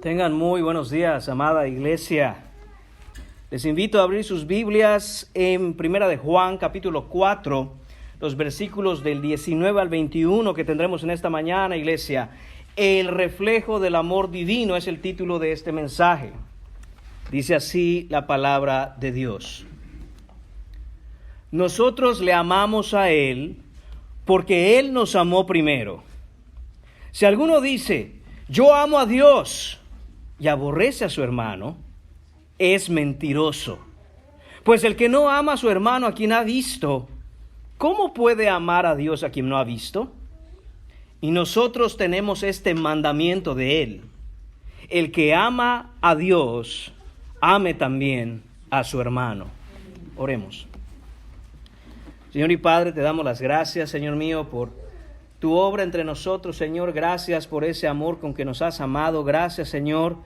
Tengan muy buenos días, amada iglesia. Les invito a abrir sus Biblias en Primera de Juan, capítulo 4, los versículos del 19 al 21 que tendremos en esta mañana, iglesia. El reflejo del amor divino es el título de este mensaje. Dice así la palabra de Dios. Nosotros le amamos a Él porque Él nos amó primero. Si alguno dice, yo amo a Dios, y aborrece a su hermano, es mentiroso. Pues el que no ama a su hermano a quien ha visto, ¿cómo puede amar a Dios a quien no ha visto? Y nosotros tenemos este mandamiento de Él: el que ama a Dios, ame también a su hermano. Oremos. Señor y Padre, te damos las gracias, Señor mío, por tu obra entre nosotros, Señor. Gracias por ese amor con que nos has amado. Gracias, Señor,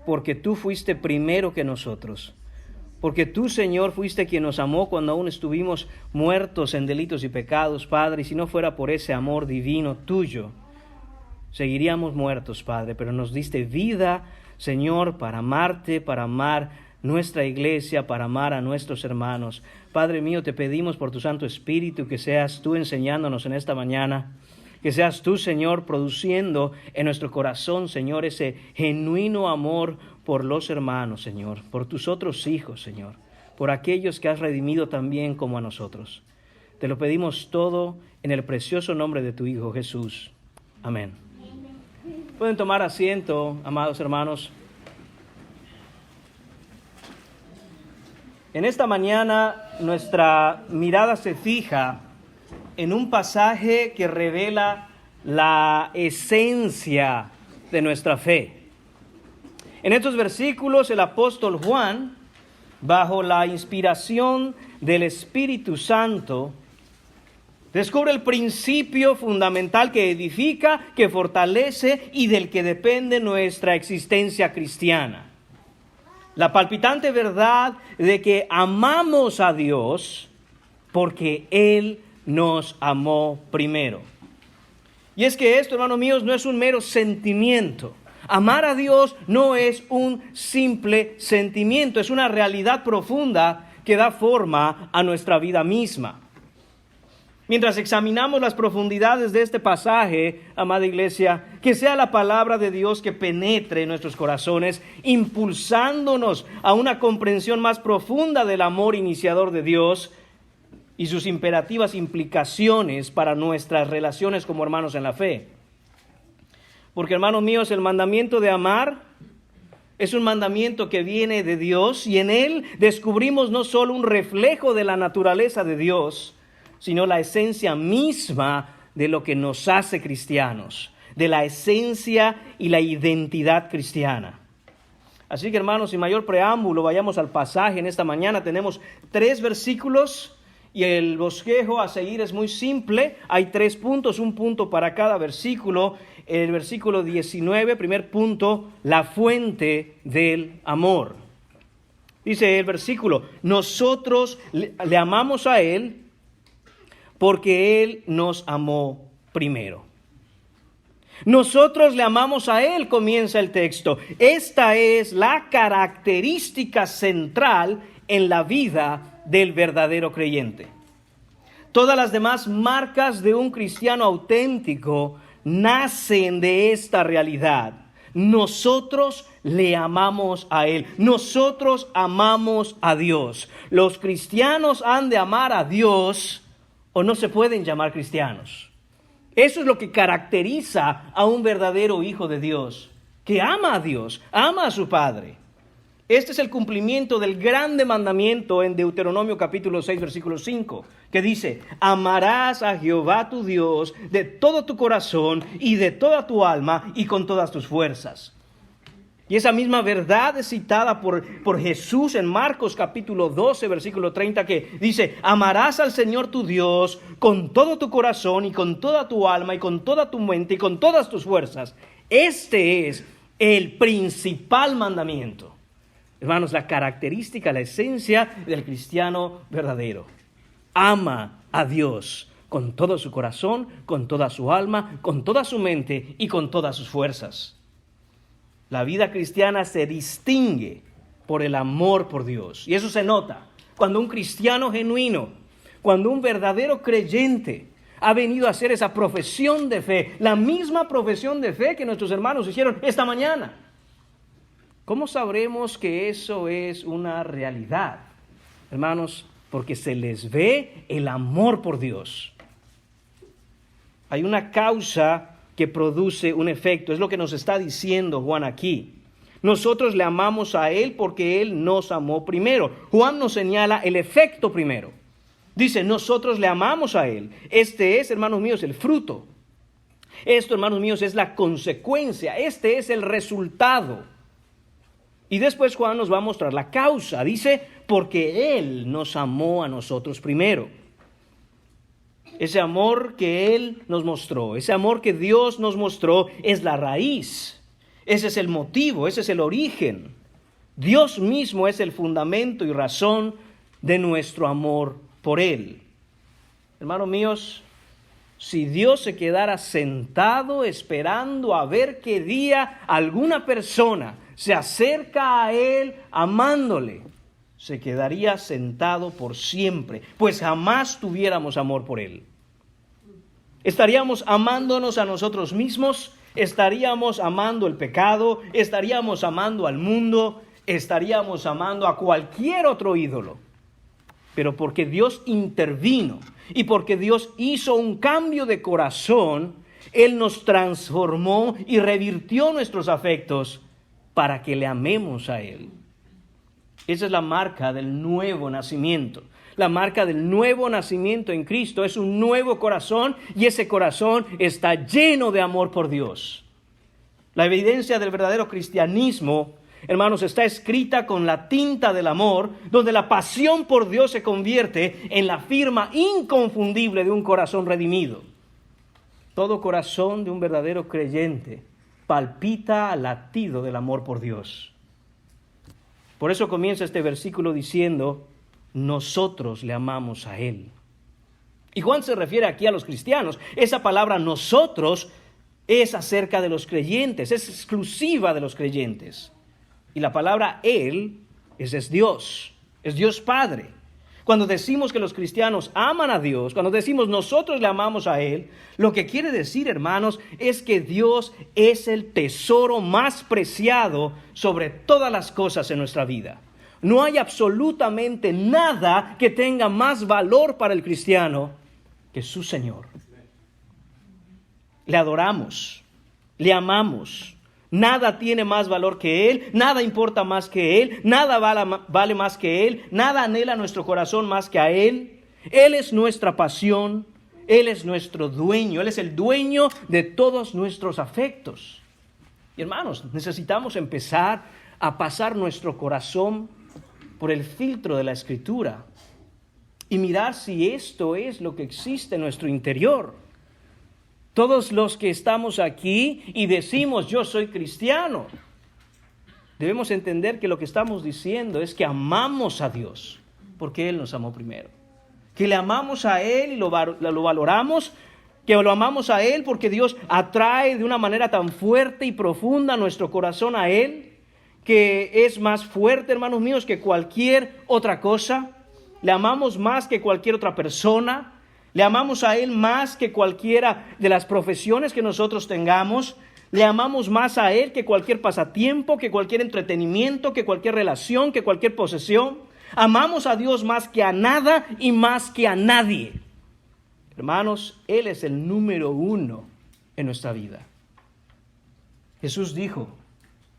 porque tú fuiste primero que nosotros. Porque tú, Señor, fuiste quien nos amó cuando aún estuvimos muertos en delitos y pecados, Padre. Y si no fuera por ese amor divino tuyo, seguiríamos muertos, Padre. Pero nos diste vida, Señor, para amarte, para amar nuestra iglesia, para amar a nuestros hermanos. Padre mío, te pedimos por tu Santo Espíritu que seas tú enseñándonos en esta mañana. Que seas tú, Señor, produciendo en nuestro corazón, Señor, ese genuino amor por los hermanos, Señor, por tus otros hijos, Señor, por aquellos que has redimido también como a nosotros. Te lo pedimos todo en el precioso nombre de tu Hijo Jesús. Amén. Pueden tomar asiento, amados hermanos. En esta mañana nuestra mirada se fija en un pasaje que revela la esencia de nuestra fe. En estos versículos el apóstol Juan, bajo la inspiración del Espíritu Santo, descubre el principio fundamental que edifica, que fortalece y del que depende nuestra existencia cristiana. La palpitante verdad de que amamos a Dios porque Él nos amó primero. Y es que esto, hermanos míos, no es un mero sentimiento. Amar a Dios no es un simple sentimiento, es una realidad profunda que da forma a nuestra vida misma. Mientras examinamos las profundidades de este pasaje, amada iglesia, que sea la palabra de Dios que penetre en nuestros corazones, impulsándonos a una comprensión más profunda del amor iniciador de Dios y sus imperativas implicaciones para nuestras relaciones como hermanos en la fe. Porque, hermanos míos, el mandamiento de amar es un mandamiento que viene de Dios, y en él descubrimos no solo un reflejo de la naturaleza de Dios, sino la esencia misma de lo que nos hace cristianos, de la esencia y la identidad cristiana. Así que, hermanos, sin mayor preámbulo, vayamos al pasaje en esta mañana. Tenemos 3 versículos. Y el bosquejo a seguir es muy simple. Hay 3 puntos, un punto para cada versículo. El versículo 19, primer punto, la fuente del amor. Dice el versículo, nosotros le amamos a Él porque Él nos amó primero. Nosotros le amamos a Él, comienza el texto. Esta es la característica central en la vida del verdadero creyente. Todas las demás marcas de un cristiano auténtico nacen de esta realidad. Nosotros le amamos a Él. Nosotros amamos a Dios. Los cristianos han de amar a Dios o no se pueden llamar cristianos. Eso es lo que caracteriza a un verdadero hijo de Dios, que ama a Dios, ama a su Padre. Este es el cumplimiento del grande mandamiento en Deuteronomio capítulo 6, versículo 5, que dice, amarás a Jehová tu Dios de todo tu corazón y de toda tu alma y con todas tus fuerzas. Y esa misma verdad es citada por Jesús en Marcos capítulo 12, versículo 30, que dice, amarás al Señor tu Dios con todo tu corazón y con toda tu alma y con toda tu mente y con todas tus fuerzas. Este es el principal mandamiento. Hermanos, la característica, la esencia del cristiano verdadero. Ama a Dios con todo su corazón, con toda su alma, con toda su mente y con todas sus fuerzas. La vida cristiana se distingue por el amor por Dios. Y eso se nota cuando un cristiano genuino, cuando un verdadero creyente ha venido a hacer esa profesión de fe, la misma profesión de fe que nuestros hermanos hicieron esta mañana. ¿Cómo sabremos que eso es una realidad? Hermanos, porque se les ve el amor por Dios. Hay una causa que produce un efecto. Es lo que nos está diciendo Juan aquí. Nosotros le amamos a Él porque Él nos amó primero. Juan nos señala el efecto primero. Dice, nosotros le amamos a Él. Este es, hermanos míos, el fruto. Esto, hermanos míos, es la consecuencia. Este es el resultado. Y después Juan nos va a mostrar la causa. Dice, porque Él nos amó a nosotros primero. Ese amor que Él nos mostró, ese amor que Dios nos mostró es la raíz. Ese es el motivo, ese es el origen. Dios mismo es el fundamento y razón de nuestro amor por Él. Hermanos míos, si Dios se quedara sentado esperando a ver qué día alguna persona se acerca a Él amándole, se quedaría sentado por siempre, pues jamás tuviéramos amor por Él. Estaríamos amándonos a nosotros mismos, estaríamos amando el pecado, estaríamos amando al mundo, estaríamos amando a cualquier otro ídolo. Pero porque Dios intervino y porque Dios hizo un cambio de corazón, Él nos transformó y revirtió nuestros afectos para que le amemos a Él. Esa es la marca del nuevo nacimiento. La marca del nuevo nacimiento en Cristo es un nuevo corazón y ese corazón está lleno de amor por Dios. La evidencia del verdadero cristianismo, hermanos, está escrita con la tinta del amor, donde la pasión por Dios se convierte en la firma inconfundible de un corazón redimido. Todo corazón de un verdadero creyente palpita al latido del amor por Dios. Por eso comienza este versículo diciendo, nosotros le amamos a Él. Y Juan se refiere aquí a los cristianos. Esa palabra nosotros es acerca de los creyentes, es exclusiva de los creyentes. Y la palabra Él es Dios Padre. Cuando decimos que los cristianos aman a Dios, cuando decimos nosotros le amamos a Él, lo que quiere decir, hermanos, es que Dios es el tesoro más preciado sobre todas las cosas en nuestra vida. No hay absolutamente nada que tenga más valor para el cristiano que su Señor. Le adoramos, le amamos. Nada tiene más valor que Él, nada importa más que Él, nada vale más que Él, nada anhela nuestro corazón más que a Él. Él es nuestra pasión, Él es nuestro dueño, Él es el dueño de todos nuestros afectos. Y hermanos, necesitamos empezar a pasar nuestro corazón por el filtro de la Escritura y mirar si esto es lo que existe en nuestro interior. Todos los que estamos aquí y decimos yo soy cristiano, debemos entender que lo que estamos diciendo es que amamos a Dios porque Él nos amó primero. Que le amamos a Él y lo valoramos, que lo amamos a Él porque Dios atrae de una manera tan fuerte y profunda nuestro corazón a Él, que es más fuerte, hermanos míos, que cualquier otra cosa. Le amamos más que cualquier otra persona. Le amamos a Él más que cualquiera de las profesiones que nosotros tengamos. Le amamos más a Él que cualquier pasatiempo, que cualquier entretenimiento, que cualquier relación, que cualquier posesión. Amamos a Dios más que a nada y más que a nadie. Hermanos, Él es el número uno en nuestra vida. Jesús dijo,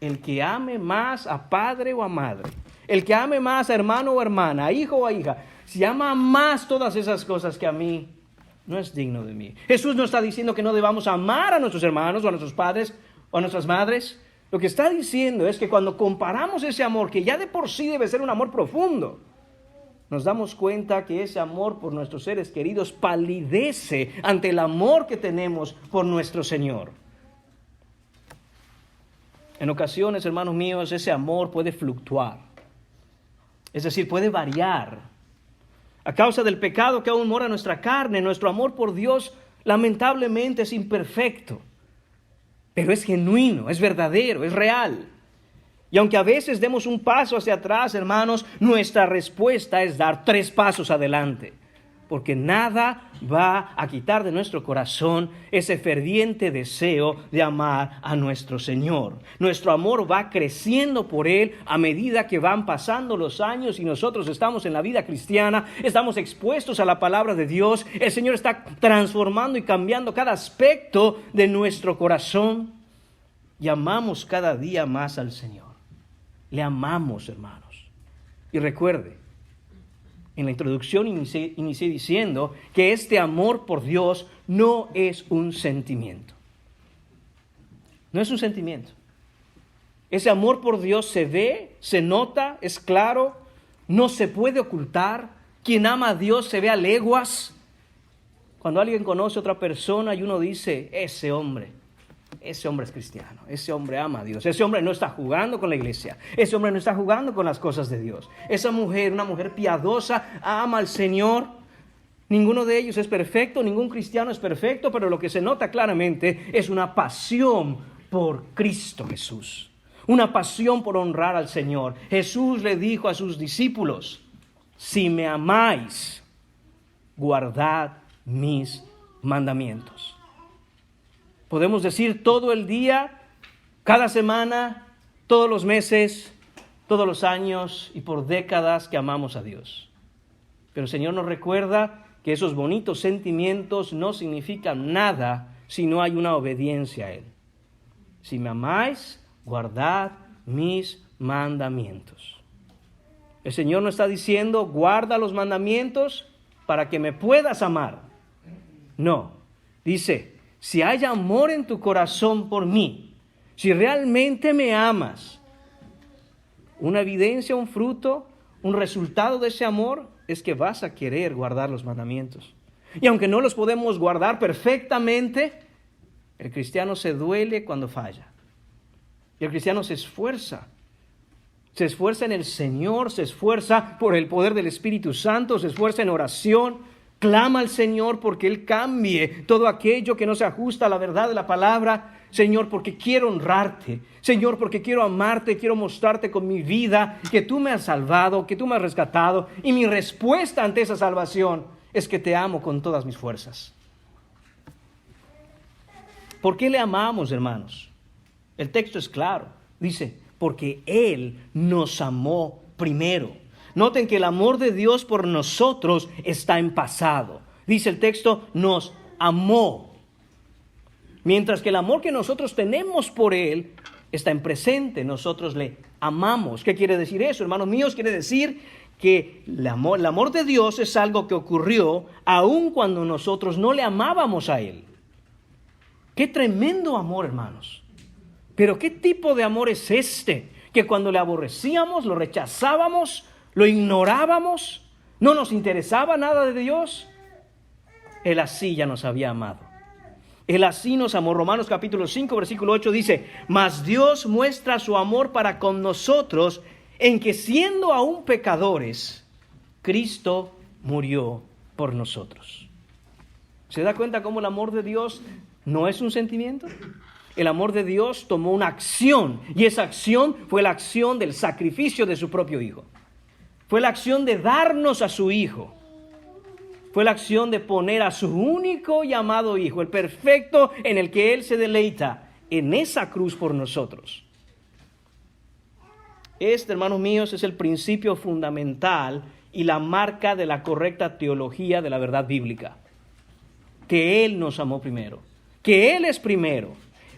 el que ame más a padre o a madre, el que ame más a hermano o hermana, a hijo o a hija, si ama más todas esas cosas que a mí, no es digno de mí. Jesús no está diciendo que no debamos amar a nuestros hermanos o a nuestros padres o a nuestras madres. Lo que está diciendo es que cuando comparamos ese amor, que ya de por sí debe ser un amor profundo, nos damos cuenta que ese amor por nuestros seres queridos palidece ante el amor que tenemos por nuestro Señor. En ocasiones, hermanos míos, ese amor puede fluctuar. Es decir, puede variar. A causa del pecado que aún mora en nuestra carne, nuestro amor por Dios lamentablemente es imperfecto. pero es genuino, es verdadero, es real. Y aunque a veces demos un paso hacia atrás, hermanos, nuestra respuesta es dar 3 pasos adelante. Porque nada va a quitar de nuestro corazón ese ferviente deseo de amar a nuestro Señor. Nuestro amor va creciendo por Él a medida que van pasando los años y nosotros estamos en la vida cristiana, estamos expuestos a la palabra de Dios. El Señor está transformando y cambiando cada aspecto de nuestro corazón y amamos cada día más al Señor. Le amamos, hermanos. Y recuerde, en la introducción inicié diciendo que este amor por Dios no es un sentimiento. No es un sentimiento. Ese amor por Dios se ve, se nota, es claro, no se puede ocultar. Quien ama a Dios se ve a leguas. Cuando alguien conoce a otra persona y uno dice, ese hombre es cristiano, ese hombre ama a Dios, ese hombre no está jugando con la iglesia, ese hombre no está jugando con las cosas de Dios. Esa mujer, una mujer piadosa, ama al Señor. Ninguno de ellos es perfecto, ningún cristiano es perfecto, pero lo que se nota claramente es una pasión por Cristo Jesús, una pasión por honrar al Señor. Jesús le dijo a sus discípulos, si me amáis, guardad mis mandamientos. Podemos decir todo el día, cada semana, todos los meses, todos los años y por décadas que amamos a Dios. Pero el Señor nos recuerda que esos bonitos sentimientos no significan nada si no hay una obediencia a Él. Si me amáis, guardad mis mandamientos. El Señor no está diciendo, guarda los mandamientos para que me puedas amar. No, dice, si hay amor en tu corazón por mí, si realmente me amas, una evidencia, un fruto, un resultado de ese amor es que vas a querer guardar los mandamientos. Y aunque no los podemos guardar perfectamente, el cristiano se duele cuando falla. Y el cristiano se esfuerza en el Señor, se esfuerza por el poder del Espíritu Santo, se esfuerza en oración, clama al Señor porque Él cambie todo aquello que no se ajusta a la verdad de la palabra. Señor, porque quiero honrarte. Señor, porque quiero amarte, quiero mostrarte con mi vida que tú me has salvado, que tú me has rescatado. Y mi respuesta ante esa salvación es que te amo con todas mis fuerzas. ¿Por qué le amamos, hermanos? El texto es claro. Dice, porque Él nos amó primero. Noten que el amor de Dios por nosotros está en pasado. Dice el texto, nos amó. Mientras que el amor que nosotros tenemos por Él está en presente, nosotros le amamos. ¿Qué quiere decir eso, hermanos míos? Quiere decir que el amor de Dios es algo que ocurrió aun cuando nosotros no le amábamos a Él. ¡Qué tremendo amor, hermanos! Pero ¿qué tipo de amor es este? Que cuando le aborrecíamos, lo rechazábamos, lo ignorábamos, no nos interesaba nada de Dios. Él así ya nos había amado. Él así nos amó. Romanos capítulo 5, versículo 8 dice, mas Dios muestra su amor para con nosotros en que siendo aún pecadores, Cristo murió por nosotros. ¿Se da cuenta cómo el amor de Dios no es un sentimiento? El amor de Dios tomó una acción y esa acción fue la acción del sacrificio de su propio Hijo. Fue la acción de darnos a su Hijo. Fue la acción de poner a su único y amado Hijo, el perfecto en el que Él se deleita, en esa cruz por nosotros. Este, hermanos míos, es el principio fundamental y la marca de la correcta teología de la verdad bíblica. Que Él nos amó primero, que Él es primero.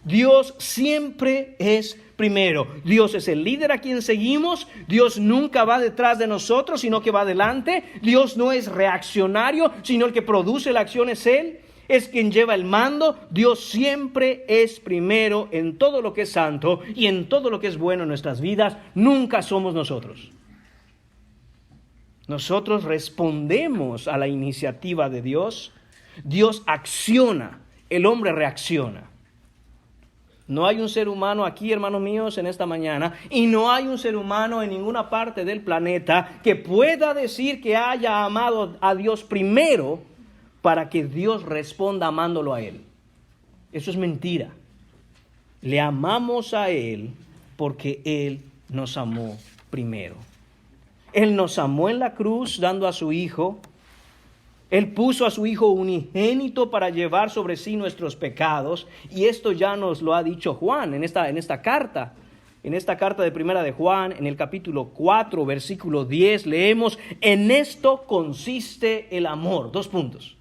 Dios siempre es primero. Dios es el líder a quien seguimos. Dios nunca va detrás de nosotros, sino que va adelante. Dios no es reaccionario, sino el que produce la acción es Él. Es quien lleva el mando. Dios siempre es primero en todo lo que es santo y en todo lo que es bueno en nuestras vidas. Nunca somos nosotros. Nosotros respondemos a la iniciativa de Dios. Dios acciona, el hombre reacciona. No hay un ser humano aquí, hermanos míos, en esta mañana, y no hay un ser humano en ninguna parte del planeta que pueda decir que haya amado a Dios primero para que Dios responda amándolo a Él. Eso es mentira. Le amamos a Él porque Él nos amó primero. Él nos amó en la cruz dando a su Hijo. Él puso a su Hijo unigénito para llevar sobre sí nuestros pecados. Y esto ya nos lo ha dicho Juan en esta carta. En esta carta de primera de Juan, en el capítulo 4, versículo 10, leemos: en esto consiste el amor. 2 puntos.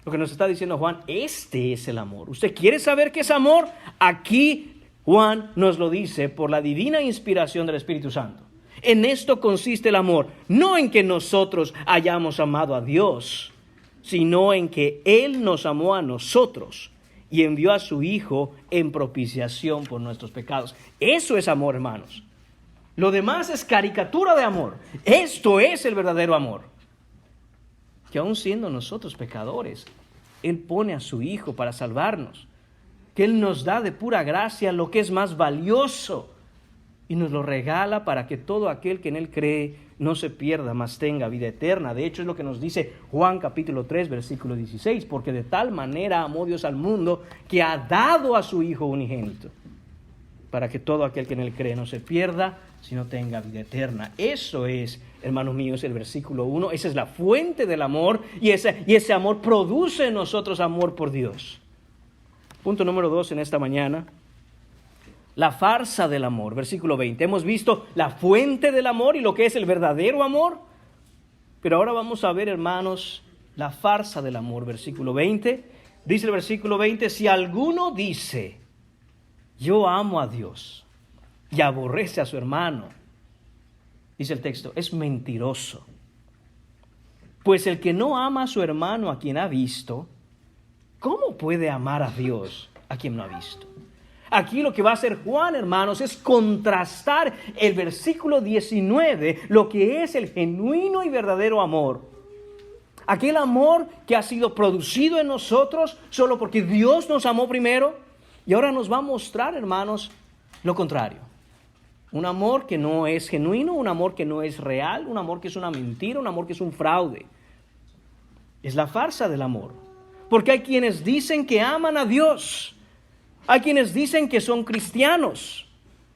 Lo que nos está diciendo Juan, este es el amor. ¿Usted quiere saber qué es amor? Aquí Juan nos lo dice por la divina inspiración del Espíritu Santo. En esto consiste el amor, no en que nosotros hayamos amado a Dios, sino en que Él nos amó a nosotros y envió a su Hijo en propiciación por nuestros pecados. Eso es amor, hermanos. Lo demás es caricatura de amor. Esto es el verdadero amor. Que aun siendo nosotros pecadores, Él pone a su Hijo para salvarnos. Que Él nos da de pura gracia lo que es más valioso y nos lo regala para que todo aquel que en Él cree no se pierda, mas tenga vida eterna. De hecho, es lo que nos dice Juan capítulo 3, versículo 16, porque de tal manera amó Dios al mundo que ha dado a su Hijo unigénito, para que todo aquel que en Él cree no se pierda, sino tenga vida eterna. Eso es, hermanos míos, el versículo 1. Esa es la fuente del amor, y ese amor produce en nosotros amor por Dios. Punto número 2 en esta mañana. La farsa del amor, versículo 20. Hemos visto la fuente del amor y lo que es el verdadero amor. Pero ahora vamos a ver, hermanos, la farsa del amor, versículo 20. Dice el versículo 20, si alguno dice, yo amo a Dios, y aborrece a su hermano, dice el texto, es mentiroso. Pues el que no ama a su hermano a quien ha visto, ¿cómo puede amar a Dios a quien no ha visto? Aquí lo que va a hacer Juan, hermanos, es contrastar el versículo 19, lo que es el genuino y verdadero amor. Aquel amor que ha sido producido en nosotros solo porque Dios nos amó primero. Y ahora nos va a mostrar, hermanos, lo contrario. Un amor que no es genuino, un amor que no es real, un amor que es una mentira, un amor que es un fraude. Es la farsa del amor. Porque hay quienes dicen que aman a Dios. Hay quienes dicen que son cristianos.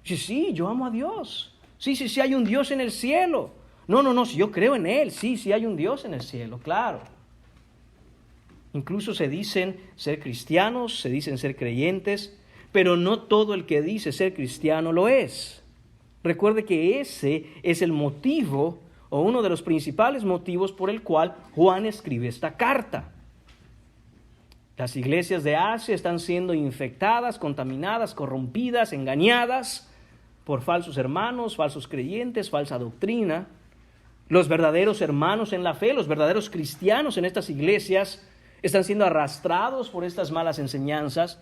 Sí, yo amo a Dios. Sí, hay un Dios en el cielo. No, si yo creo en Él. Sí, hay un Dios en el cielo, claro. Incluso se dicen ser cristianos, se dicen ser creyentes, pero no todo el que dice ser cristiano lo es. Recuerde que ese es el motivo, o uno de los principales motivos por el cual Juan escribe esta carta. Las iglesias de Asia están siendo infectadas, contaminadas, corrompidas, engañadas por falsos hermanos, falsos creyentes, falsa doctrina. Los verdaderos hermanos en la fe, los verdaderos cristianos en estas iglesias están siendo arrastrados por estas malas enseñanzas,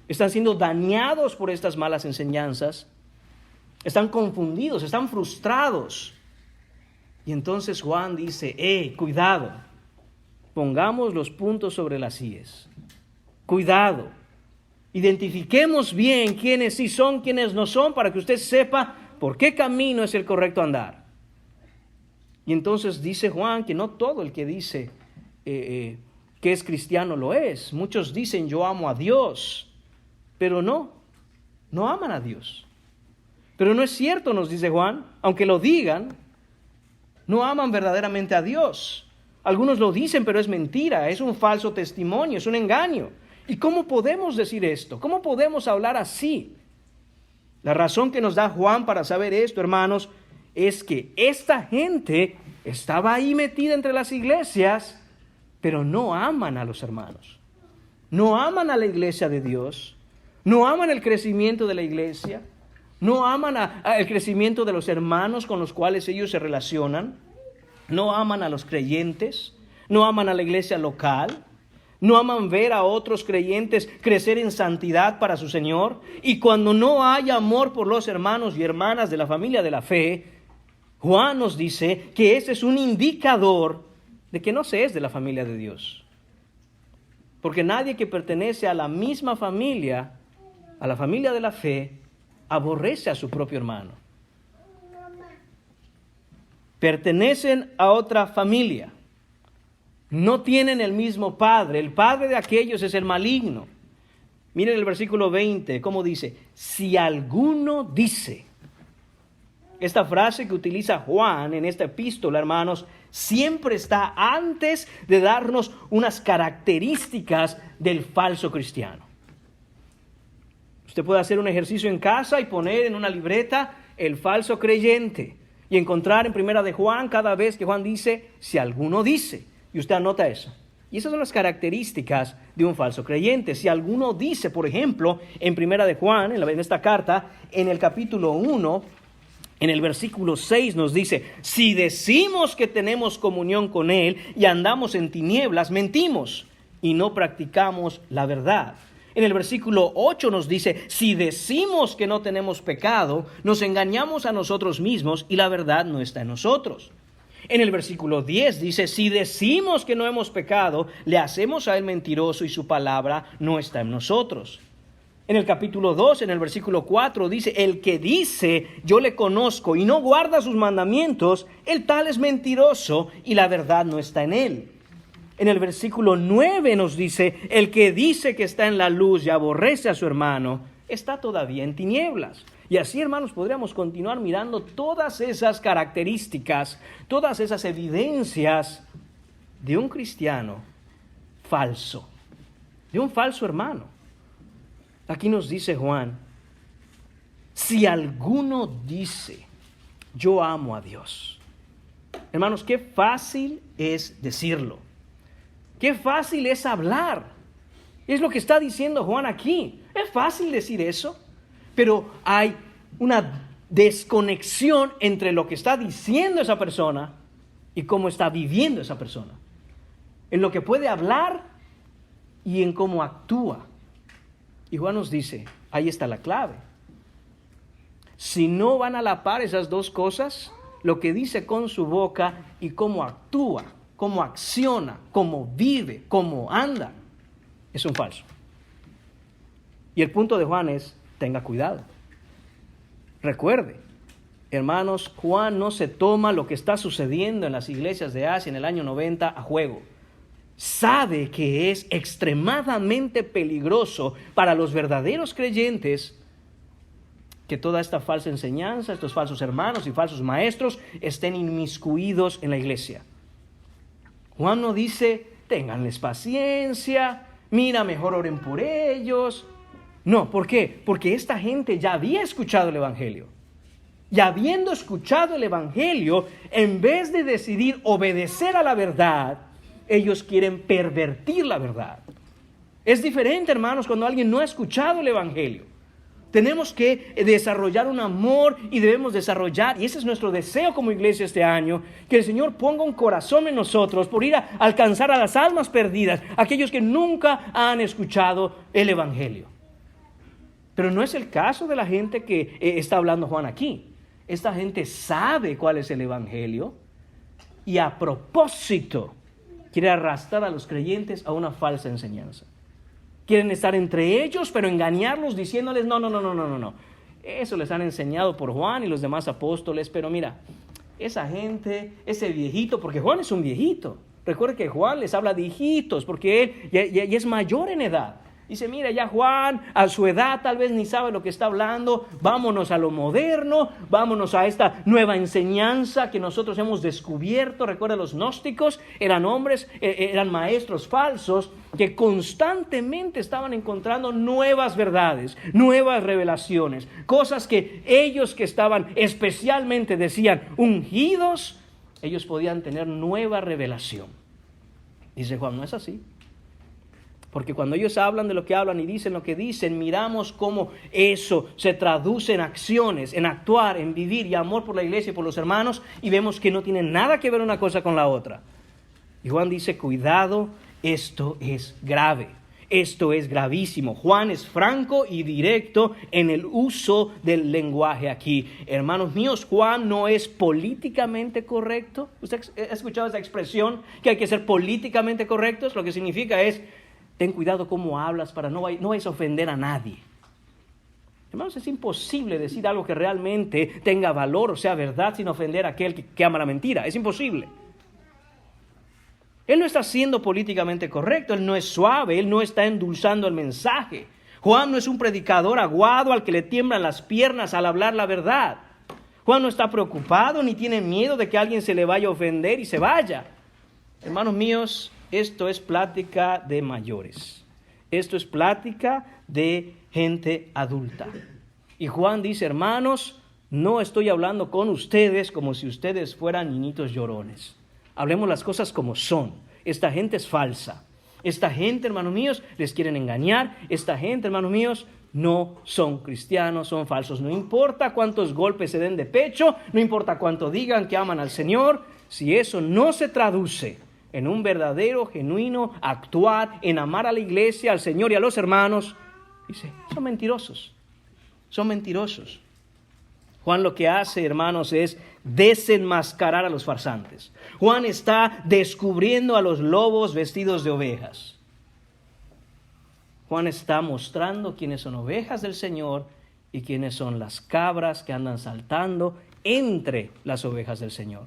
están siendo dañados por estas malas enseñanzas, están confundidos, están frustrados. Y entonces Juan dice, cuidado. Pongamos los puntos sobre las íes. Cuidado. Identifiquemos bien quiénes sí son, quiénes no son, para que usted sepa por qué camino es el correcto andar. Y entonces dice Juan que no todo el que dice que es cristiano lo es. Muchos dicen yo amo a Dios, pero no aman a Dios. Pero no es cierto, nos dice Juan, aunque lo digan, no aman verdaderamente a Dios. Algunos lo dicen, pero es mentira, es un falso testimonio, es un engaño. ¿Y cómo podemos decir esto? ¿Cómo podemos hablar así? La razón que nos da Juan para saber esto, hermanos, es que esta gente estaba ahí metida entre las iglesias, pero no aman a los hermanos. No aman a la iglesia de Dios, no aman el crecimiento de la iglesia, no aman el crecimiento de los hermanos con los cuales ellos se relacionan. No aman a los creyentes, no aman a la iglesia local, no aman ver a otros creyentes crecer en santidad para su Señor. Y cuando no hay amor por los hermanos y hermanas de la familia de la fe, Juan nos dice que ese es un indicador de que no se es de la familia de Dios. Porque nadie que pertenece a la misma familia, a la familia de la fe, aborrece a su propio hermano. Pertenecen a otra familia, no tienen el mismo padre, el padre de aquellos es el maligno. Miren el versículo 20, cómo dice, si alguno dice. Esta frase que utiliza Juan en esta epístola, hermanos, siempre está antes de darnos unas características del falso cristiano. Usted puede hacer un ejercicio en casa y poner en una libreta el falso creyente y encontrar en Primera de Juan cada vez que Juan dice, si alguno dice, y usted anota eso. Y esas son las características de un falso creyente. Si alguno dice, por ejemplo, en Primera de Juan, en esta carta, en el capítulo 1, en el versículo 6 nos dice, si decimos que tenemos comunión con Él y andamos en tinieblas, mentimos y no practicamos la verdad. En el versículo 8 nos dice, si decimos que no tenemos pecado, nos engañamos a nosotros mismos y la verdad no está en nosotros. En el versículo 10 dice, si decimos que no hemos pecado, le hacemos a Él mentiroso y su palabra no está en nosotros. En el capítulo 2, en el versículo 4 dice, el que dice, yo le conozco y no guarda sus mandamientos, el tal es mentiroso y la verdad no está en él. En el versículo 9 nos dice, el que dice que está en la luz y aborrece a su hermano, está todavía en tinieblas. Y así, hermanos, podríamos continuar mirando todas esas características, todas esas evidencias de un cristiano falso, de un falso hermano. Aquí nos dice Juan, si alguno dice, yo amo a Dios. Hermanos, qué fácil es decirlo. Qué fácil es hablar. Es lo que está diciendo Juan aquí. Es fácil decir eso, pero hay una desconexión entre lo que está diciendo esa persona y cómo está viviendo esa persona. En lo que puede hablar y en cómo actúa. Y Juan nos dice, ahí está la clave. Si no van a la par esas dos cosas, lo que dice con su boca y cómo actúa, cómo acciona, cómo vive, cómo anda, es un falso. Y el punto de Juan es, tenga cuidado. Recuerde, hermanos, Juan no se toma lo que está sucediendo en las iglesias de Asia en el año 90 a juego. Sabe que es extremadamente peligroso para los verdaderos creyentes que toda esta falsa enseñanza, estos falsos hermanos y falsos maestros estén inmiscuidos en la iglesia. Juan no dice, ténganles paciencia, mira, mejor oren por ellos. No, ¿por qué? Porque esta gente ya había escuchado el Evangelio. Y habiendo escuchado el Evangelio, en vez de decidir obedecer a la verdad, ellos quieren pervertir la verdad. Es diferente, hermanos, cuando alguien no ha escuchado el Evangelio. Tenemos que desarrollar un amor y debemos desarrollar, y ese es nuestro deseo como iglesia este año, que el Señor ponga un corazón en nosotros por ir a alcanzar a las almas perdidas, aquellos que nunca han escuchado el Evangelio. Pero no es el caso de la gente que está hablando Juan aquí. Esta gente sabe cuál es el Evangelio y a propósito quiere arrastrar a los creyentes a una falsa enseñanza. Quieren estar entre ellos, pero engañarlos diciéndoles, no. Eso les han enseñado por Juan y los demás apóstoles, pero mira, esa gente, ese viejito, porque Juan es un viejito. Recuerde que Juan les habla de hijitos, porque él ya es mayor en edad. Dice, mira, ya Juan a su edad tal vez ni sabe lo que está hablando, vámonos a lo moderno, vámonos a esta nueva enseñanza que nosotros hemos descubierto. Recuerda, los gnósticos eran hombres, eran maestros falsos que constantemente estaban encontrando nuevas verdades, nuevas revelaciones, cosas que ellos que estaban especialmente decían ungidos, ellos podían tener nueva revelación. Dice Juan, no es así. Porque cuando ellos hablan de lo que hablan y dicen lo que dicen, miramos cómo eso se traduce en acciones, en actuar, en vivir y amor por la iglesia y por los hermanos, y vemos que no tiene nada que ver una cosa con la otra. Y Juan dice, cuidado, esto es grave, esto es gravísimo. Juan es franco y directo en el uso del lenguaje aquí. Hermanos míos, Juan no es políticamente correcto. ¿Usted ha escuchado esa expresión que hay que ser políticamente correctos? Lo que significa es, ten cuidado cómo hablas para no vayas a ofender a nadie. Hermanos, es imposible decir algo que realmente tenga valor o sea verdad sin ofender a aquel que ama la mentira. Es imposible. Él no está siendo políticamente correcto, él no es suave, él no está endulzando el mensaje. Juan no es un predicador aguado al que le tiemblan las piernas al hablar la verdad. Juan no está preocupado ni tiene miedo de que alguien se le vaya a ofender y se vaya. Hermanos míos, esto es plática de mayores. Esto es plática de gente adulta. Y Juan dice, hermanos, no estoy hablando con ustedes como si ustedes fueran niñitos llorones. Hablemos las cosas como son. Esta gente es falsa. Esta gente, hermanos míos, les quieren engañar. Esta gente, hermanos míos, no son cristianos, son falsos. No importa cuántos golpes se den de pecho, no importa cuánto digan que aman al Señor, si eso no se traduce en un verdadero, genuino actuar, en amar a la iglesia, al Señor y a los hermanos, dice, son mentirosos. Son mentirosos. Juan lo que hace, hermanos, es desenmascarar a los farsantes. Juan está descubriendo a los lobos vestidos de ovejas. Juan está mostrando quiénes son ovejas del Señor y quiénes son las cabras que andan saltando entre las ovejas del Señor.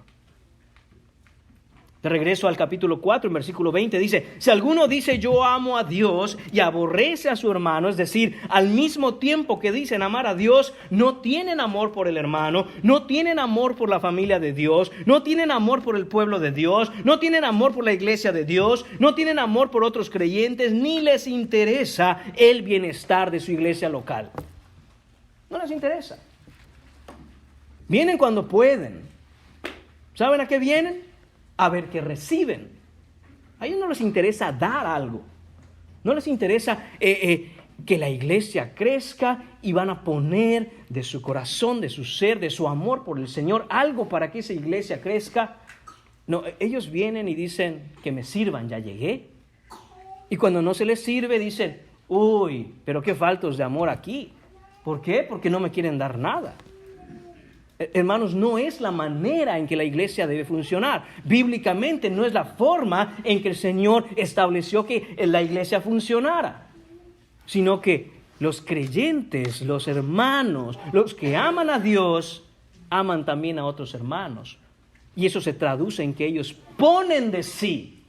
De regreso al capítulo 4, en versículo 20, dice, si alguno dice yo amo a Dios y aborrece a su hermano, es decir, al mismo tiempo que dicen amar a Dios, no tienen amor por el hermano, no tienen amor por la familia de Dios, no tienen amor por el pueblo de Dios, no tienen amor por la iglesia de Dios, no tienen amor por otros creyentes, ni les interesa el bienestar de su iglesia local. No les interesa. Vienen cuando pueden. ¿Saben a qué vienen? A ver qué reciben. A ellos no les interesa dar algo. No les interesa que la iglesia crezca y van a poner de su corazón, de su ser, de su amor por el Señor, algo para que esa iglesia crezca. No, ellos vienen y dicen que me sirvan, ya llegué. Y cuando no se les sirve dicen, uy, pero qué faltos de amor aquí. ¿Por qué? Porque no me quieren dar nada. Hermanos, no es la manera en que la iglesia debe funcionar. Bíblicamente no es la forma en que el Señor estableció que la iglesia funcionara. Sino que los creyentes, los hermanos, los que aman a Dios, aman también a otros hermanos. Y eso se traduce en que ellos ponen de sí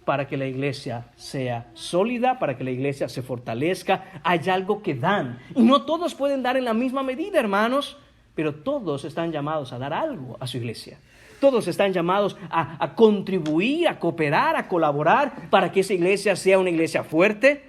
para que la iglesia sea sólida, para que la iglesia se fortalezca. Hay algo que dan. Y no todos pueden dar en la misma medida, hermanos. Pero todos están llamados a dar algo a su iglesia. Todos están llamados a contribuir, a cooperar, a colaborar para que esa iglesia sea una iglesia fuerte.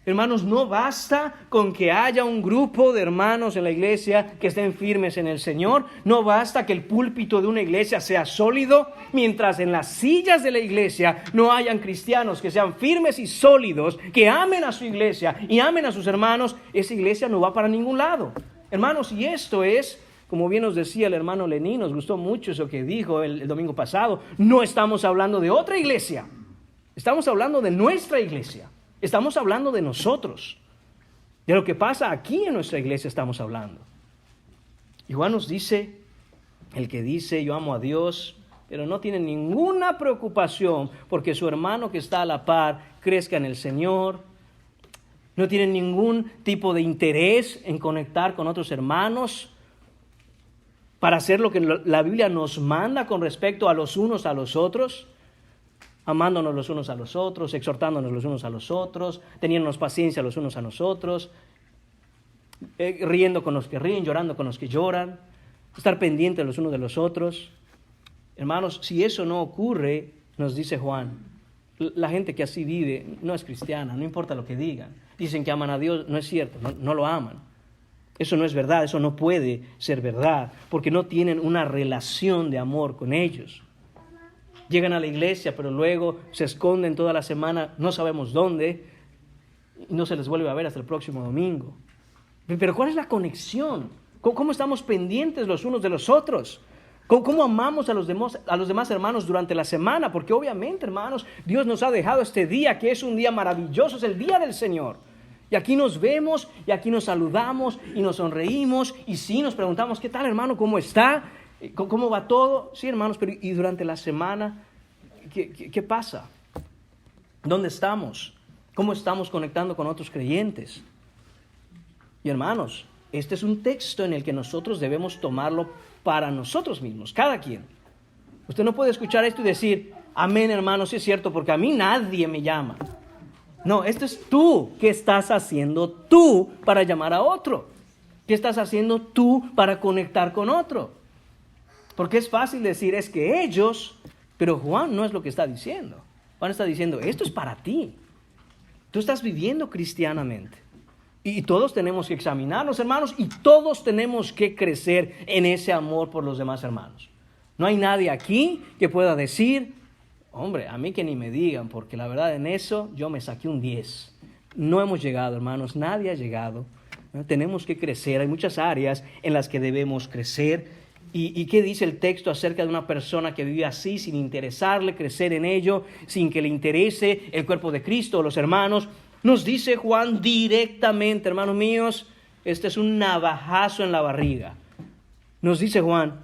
Hermanos, no basta con que haya un grupo de hermanos en la iglesia que estén firmes en el Señor. No basta que el púlpito de una iglesia sea sólido. Mientras en las sillas de la iglesia no hayan cristianos que sean firmes y sólidos, que amen a su iglesia y amen a sus hermanos, esa iglesia no va para ningún lado. Hermanos, y esto es, como bien nos decía el hermano Lenín, nos gustó mucho eso que dijo el domingo pasado, no estamos hablando de otra iglesia, estamos hablando de nuestra iglesia, estamos hablando de nosotros, de lo que pasa aquí en nuestra iglesia estamos hablando. Y Juan nos dice, el que dice yo amo a Dios, pero no tiene ninguna preocupación porque su hermano que está a la par crezca en el Señor, no tienen ningún tipo de interés en conectar con otros hermanos para hacer lo que la Biblia nos manda con respecto a los unos a los otros, amándonos los unos a los otros, exhortándonos los unos a los otros, teniéndonos paciencia los unos a los otros, riendo con los que ríen, llorando con los que lloran, estar pendientes los unos de los otros. Hermanos, si eso no ocurre, nos dice Juan, la gente que así vive no es cristiana, no importa lo que digan. Dicen que aman a Dios, no es cierto, no lo aman. Eso no es verdad, eso no puede ser verdad, porque no tienen una relación de amor con ellos. Llegan a la iglesia, pero luego se esconden toda la semana, no sabemos dónde, y no se les vuelve a ver hasta el próximo domingo. Pero ¿cuál es la conexión? ¿Cómo estamos pendientes los unos de los otros? ¿Cómo amamos a los demás hermanos durante la semana? Porque obviamente, hermanos, Dios nos ha dejado este día, que es un día maravilloso, es el día del Señor. Y aquí nos vemos, y aquí nos saludamos, y nos sonreímos, y sí, nos preguntamos, ¿qué tal, hermano? ¿Cómo está? ¿Cómo va todo? Sí, hermanos, pero ¿y durante la semana? ¿Qué pasa? ¿Dónde estamos? ¿Cómo estamos conectando con otros creyentes? Y hermanos, este es un texto en el que nosotros debemos tomarlo para nosotros mismos, cada quien. Usted no puede escuchar esto y decir, amén, hermano, sí es cierto, porque a mí nadie me llama. No, esto es tú. ¿Qué estás haciendo tú para llamar a otro? ¿Qué estás haciendo tú para conectar con otro? Porque es fácil decir, es que ellos, pero Juan no es lo que está diciendo. Juan está diciendo, esto es para ti. Tú estás viviendo cristianamente. Y todos tenemos que examinarnos, hermanos, y todos tenemos que crecer en ese amor por los demás hermanos. No hay nadie aquí que pueda decir, hombre, a mí que ni me digan, porque la verdad en eso yo me saqué un 10. No hemos llegado, hermanos, nadie ha llegado. ¿No? Tenemos que crecer, hay muchas áreas en las que debemos crecer. ¿Y qué dice el texto acerca de una persona que vive así, sin interesarle, crecer en ello, sin que le interese el cuerpo de Cristo o los hermanos? Nos dice Juan directamente, hermanos míos, este es un navajazo en la barriga. Nos dice Juan,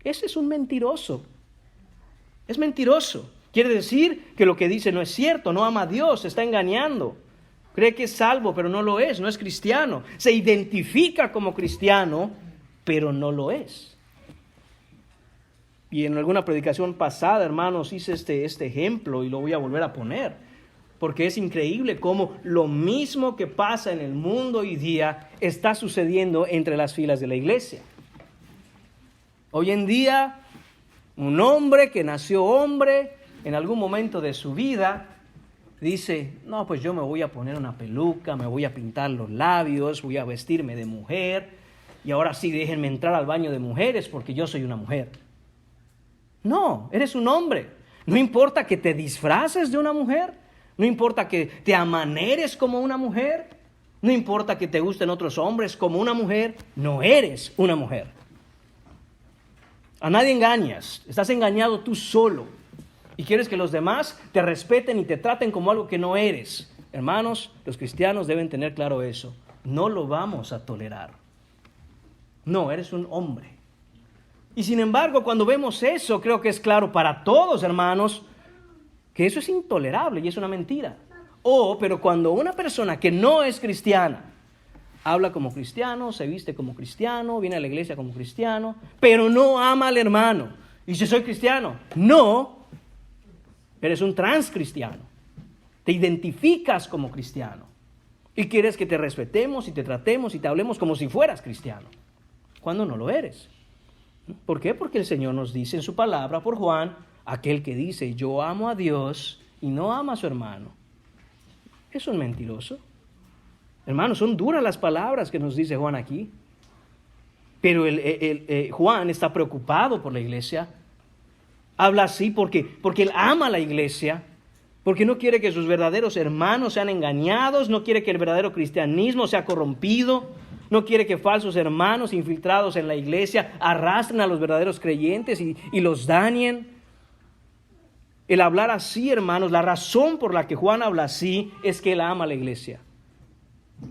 ese es un mentiroso. Es mentiroso. Quiere decir que lo que dice no es cierto, no ama a Dios, se está engañando. Cree que es salvo, pero no lo es, no es cristiano. Se identifica como cristiano, pero no lo es. Y en alguna predicación pasada, hermanos, hice este ejemplo y lo voy a volver a poner. Porque es increíble cómo lo mismo que pasa en el mundo hoy día está sucediendo entre las filas de la iglesia. Hoy en día, un hombre que nació hombre en algún momento de su vida dice, no, pues yo me voy a poner una peluca, me voy a pintar los labios, voy a vestirme de mujer y ahora sí déjenme entrar al baño de mujeres porque yo soy una mujer. No, eres un hombre. No importa que te disfraces de una mujer, no importa que te amaneres como una mujer, no importa que te gusten otros hombres como una mujer, no eres una mujer. A nadie engañas, estás engañado tú solo y quieres que los demás te respeten y te traten como algo que no eres. Hermanos, los cristianos deben tener claro eso. No lo vamos a tolerar. No, eres un hombre. Y sin embargo, cuando vemos eso, creo que es claro para todos, hermanos, que eso es intolerable y es una mentira. Pero cuando una persona que no es cristiana habla como cristiano, se viste como cristiano, viene a la iglesia como cristiano, pero no ama al hermano. Y si soy cristiano, no, eres un transcristiano. Te identificas como cristiano y quieres que te respetemos y te tratemos y te hablemos como si fueras cristiano, cuando no lo eres. ¿Por qué? Porque el Señor nos dice en su palabra por Juan, aquel que dice yo amo a Dios y no ama a su hermano, es un mentiroso. Hermanos, son duras las palabras que nos dice Juan aquí. Pero Juan está preocupado por la iglesia. Habla así porque él ama a la iglesia, porque no quiere que sus verdaderos hermanos sean engañados, no quiere que el verdadero cristianismo sea corrompido, no quiere que falsos hermanos infiltrados en la iglesia arrastren a los verdaderos creyentes y los dañen. El hablar así, hermanos, la razón por la que Juan habla así es que él ama a la iglesia.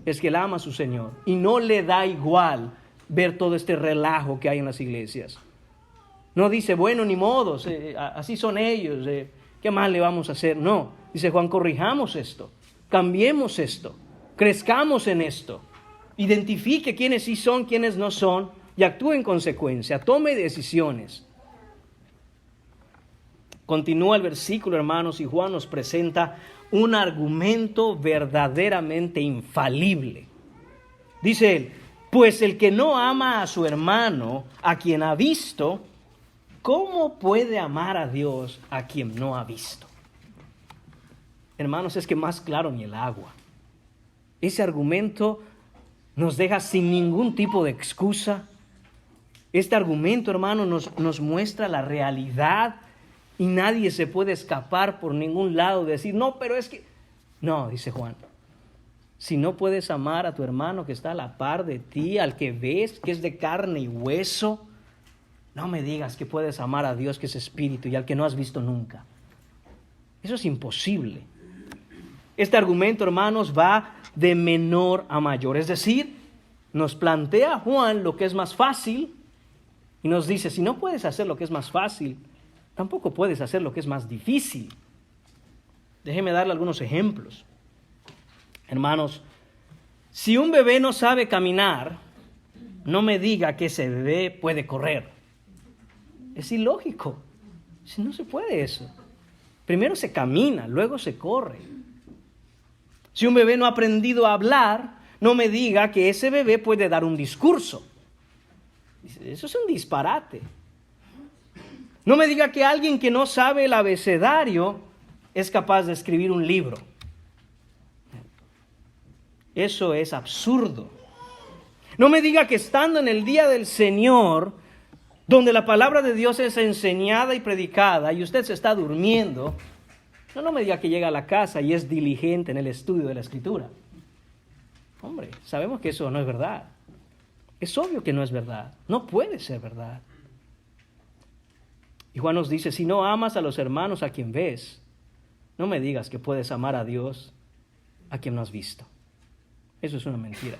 Es que él ama a su Señor y no le da igual ver todo este relajo que hay en las iglesias. No dice, bueno, ni modo, así son ellos, ¿qué más le vamos a hacer? No, dice Juan, corrijamos esto, cambiemos esto, crezcamos en esto, identifique quiénes sí son, quiénes no son y actúe en consecuencia, tome decisiones. Continúa el versículo, hermanos, y Juan nos presenta un argumento verdaderamente infalible. Dice él, pues el que no ama a su hermano, a quien ha visto, ¿cómo puede amar a Dios a quien no ha visto? Hermanos, es que más claro ni el agua. Ese argumento nos deja sin ningún tipo de excusa. Este argumento, hermanos, nos muestra la realidad. Y nadie se puede escapar por ningún lado de decir, no, pero es que... No, dice Juan, si no puedes amar a tu hermano que está a la par de ti, al que ves, que es de carne y hueso, no me digas que puedes amar a Dios que es espíritu y al que no has visto nunca. Eso es imposible. Este argumento, hermanos, va de menor a mayor. Es decir, nos plantea Juan lo que es más fácil y nos dice, si no puedes hacer lo que es más fácil, tampoco puedes hacer lo que es más difícil. Déjeme darle algunos ejemplos. Hermanos, si un bebé no sabe caminar, no me diga que ese bebé puede correr. Es ilógico. No se puede eso. Primero se camina, luego se corre. Si un bebé no ha aprendido a hablar, no me diga que ese bebé puede dar un discurso. Eso es un disparate. No me diga que alguien que no sabe el abecedario es capaz de escribir un libro. Eso es absurdo. No me diga que estando en el día del Señor, donde la palabra de Dios es enseñada y predicada, y usted se está durmiendo, no me diga que llega a la casa y es diligente en el estudio de la Escritura. Hombre, sabemos que eso no es verdad. Es obvio que no es verdad. No puede ser verdad. Y Juan nos dice, si no amas a los hermanos a quien ves, no me digas que puedes amar a Dios a quien no has visto. Eso es una mentira.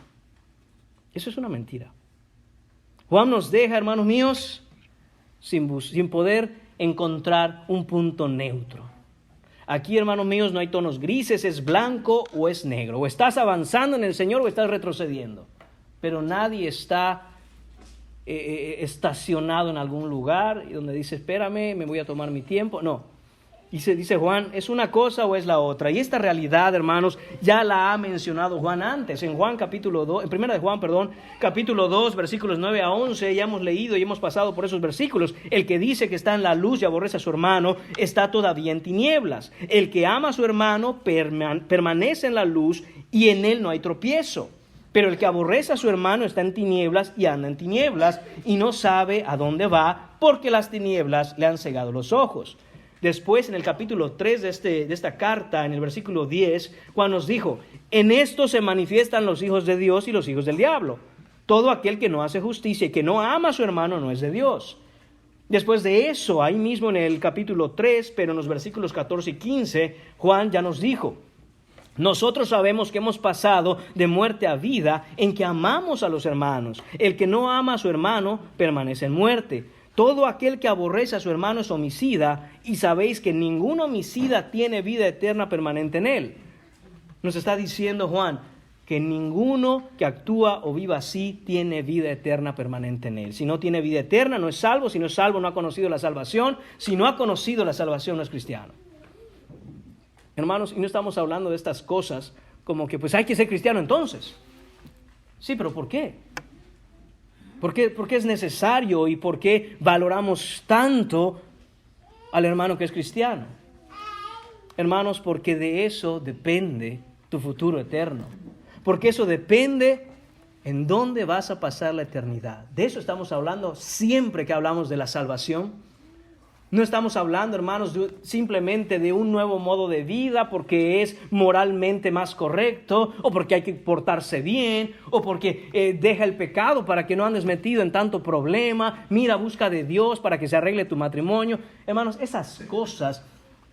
Eso es una mentira. Juan nos deja, hermanos míos, sin poder encontrar un punto neutro. Aquí, hermanos míos, no hay tonos grises, es blanco o es negro. O estás avanzando en el Señor o estás retrocediendo. Pero nadie está estacionado en algún lugar y donde dice, espérame, me voy a tomar mi tiempo. No. Dice Juan, ¿es una cosa o es la otra? Y esta realidad, hermanos, ya la ha mencionado Juan antes. En Juan capítulo 2, en primera de Juan, capítulo 2, versículos 9 a 11, ya hemos leído y hemos pasado por esos versículos. El que dice que está en la luz y aborrece a su hermano, está todavía en tinieblas. El que ama a su hermano permanece en la luz y en él no hay tropiezo. Pero el que aborrece a su hermano está en tinieblas y anda en tinieblas y no sabe a dónde va porque las tinieblas le han cegado los ojos. Después, en el capítulo 3 de esta carta, en el versículo 10, Juan nos dijo, en esto se manifiestan los hijos de Dios y los hijos del diablo. Todo aquel que no hace justicia y que no ama a su hermano no es de Dios. Después de eso, ahí mismo en el capítulo 3, pero en los versículos 14 y 15, Juan ya nos dijo, nosotros sabemos que hemos pasado de muerte a vida en que amamos a los hermanos. El que no ama a su hermano permanece en muerte. Todo aquel que aborrece a su hermano es homicida, y sabéis que ningún homicida tiene vida eterna permanente en él. Nos está diciendo Juan que ninguno que actúa o viva así tiene vida eterna permanente en él. Si no tiene vida eterna, no es salvo. Si no es salvo, no ha conocido la salvación. Si no ha conocido la salvación, no es cristiano. Hermanos, y no estamos hablando de estas cosas como que pues hay que ser cristiano entonces. Sí, pero ¿por qué? ¿Por qué es necesario y por qué valoramos tanto al hermano que es cristiano? Hermanos, porque de eso depende tu futuro eterno. Porque eso depende en dónde vas a pasar la eternidad. De eso estamos hablando siempre que hablamos de la salvación. No estamos hablando, hermanos, simplemente de un nuevo modo de vida porque es moralmente más correcto, o porque hay que portarse bien, o porque deja el pecado para que no andes metido en tanto problema. Mira, busca de Dios para que se arregle tu matrimonio. Hermanos, esas cosas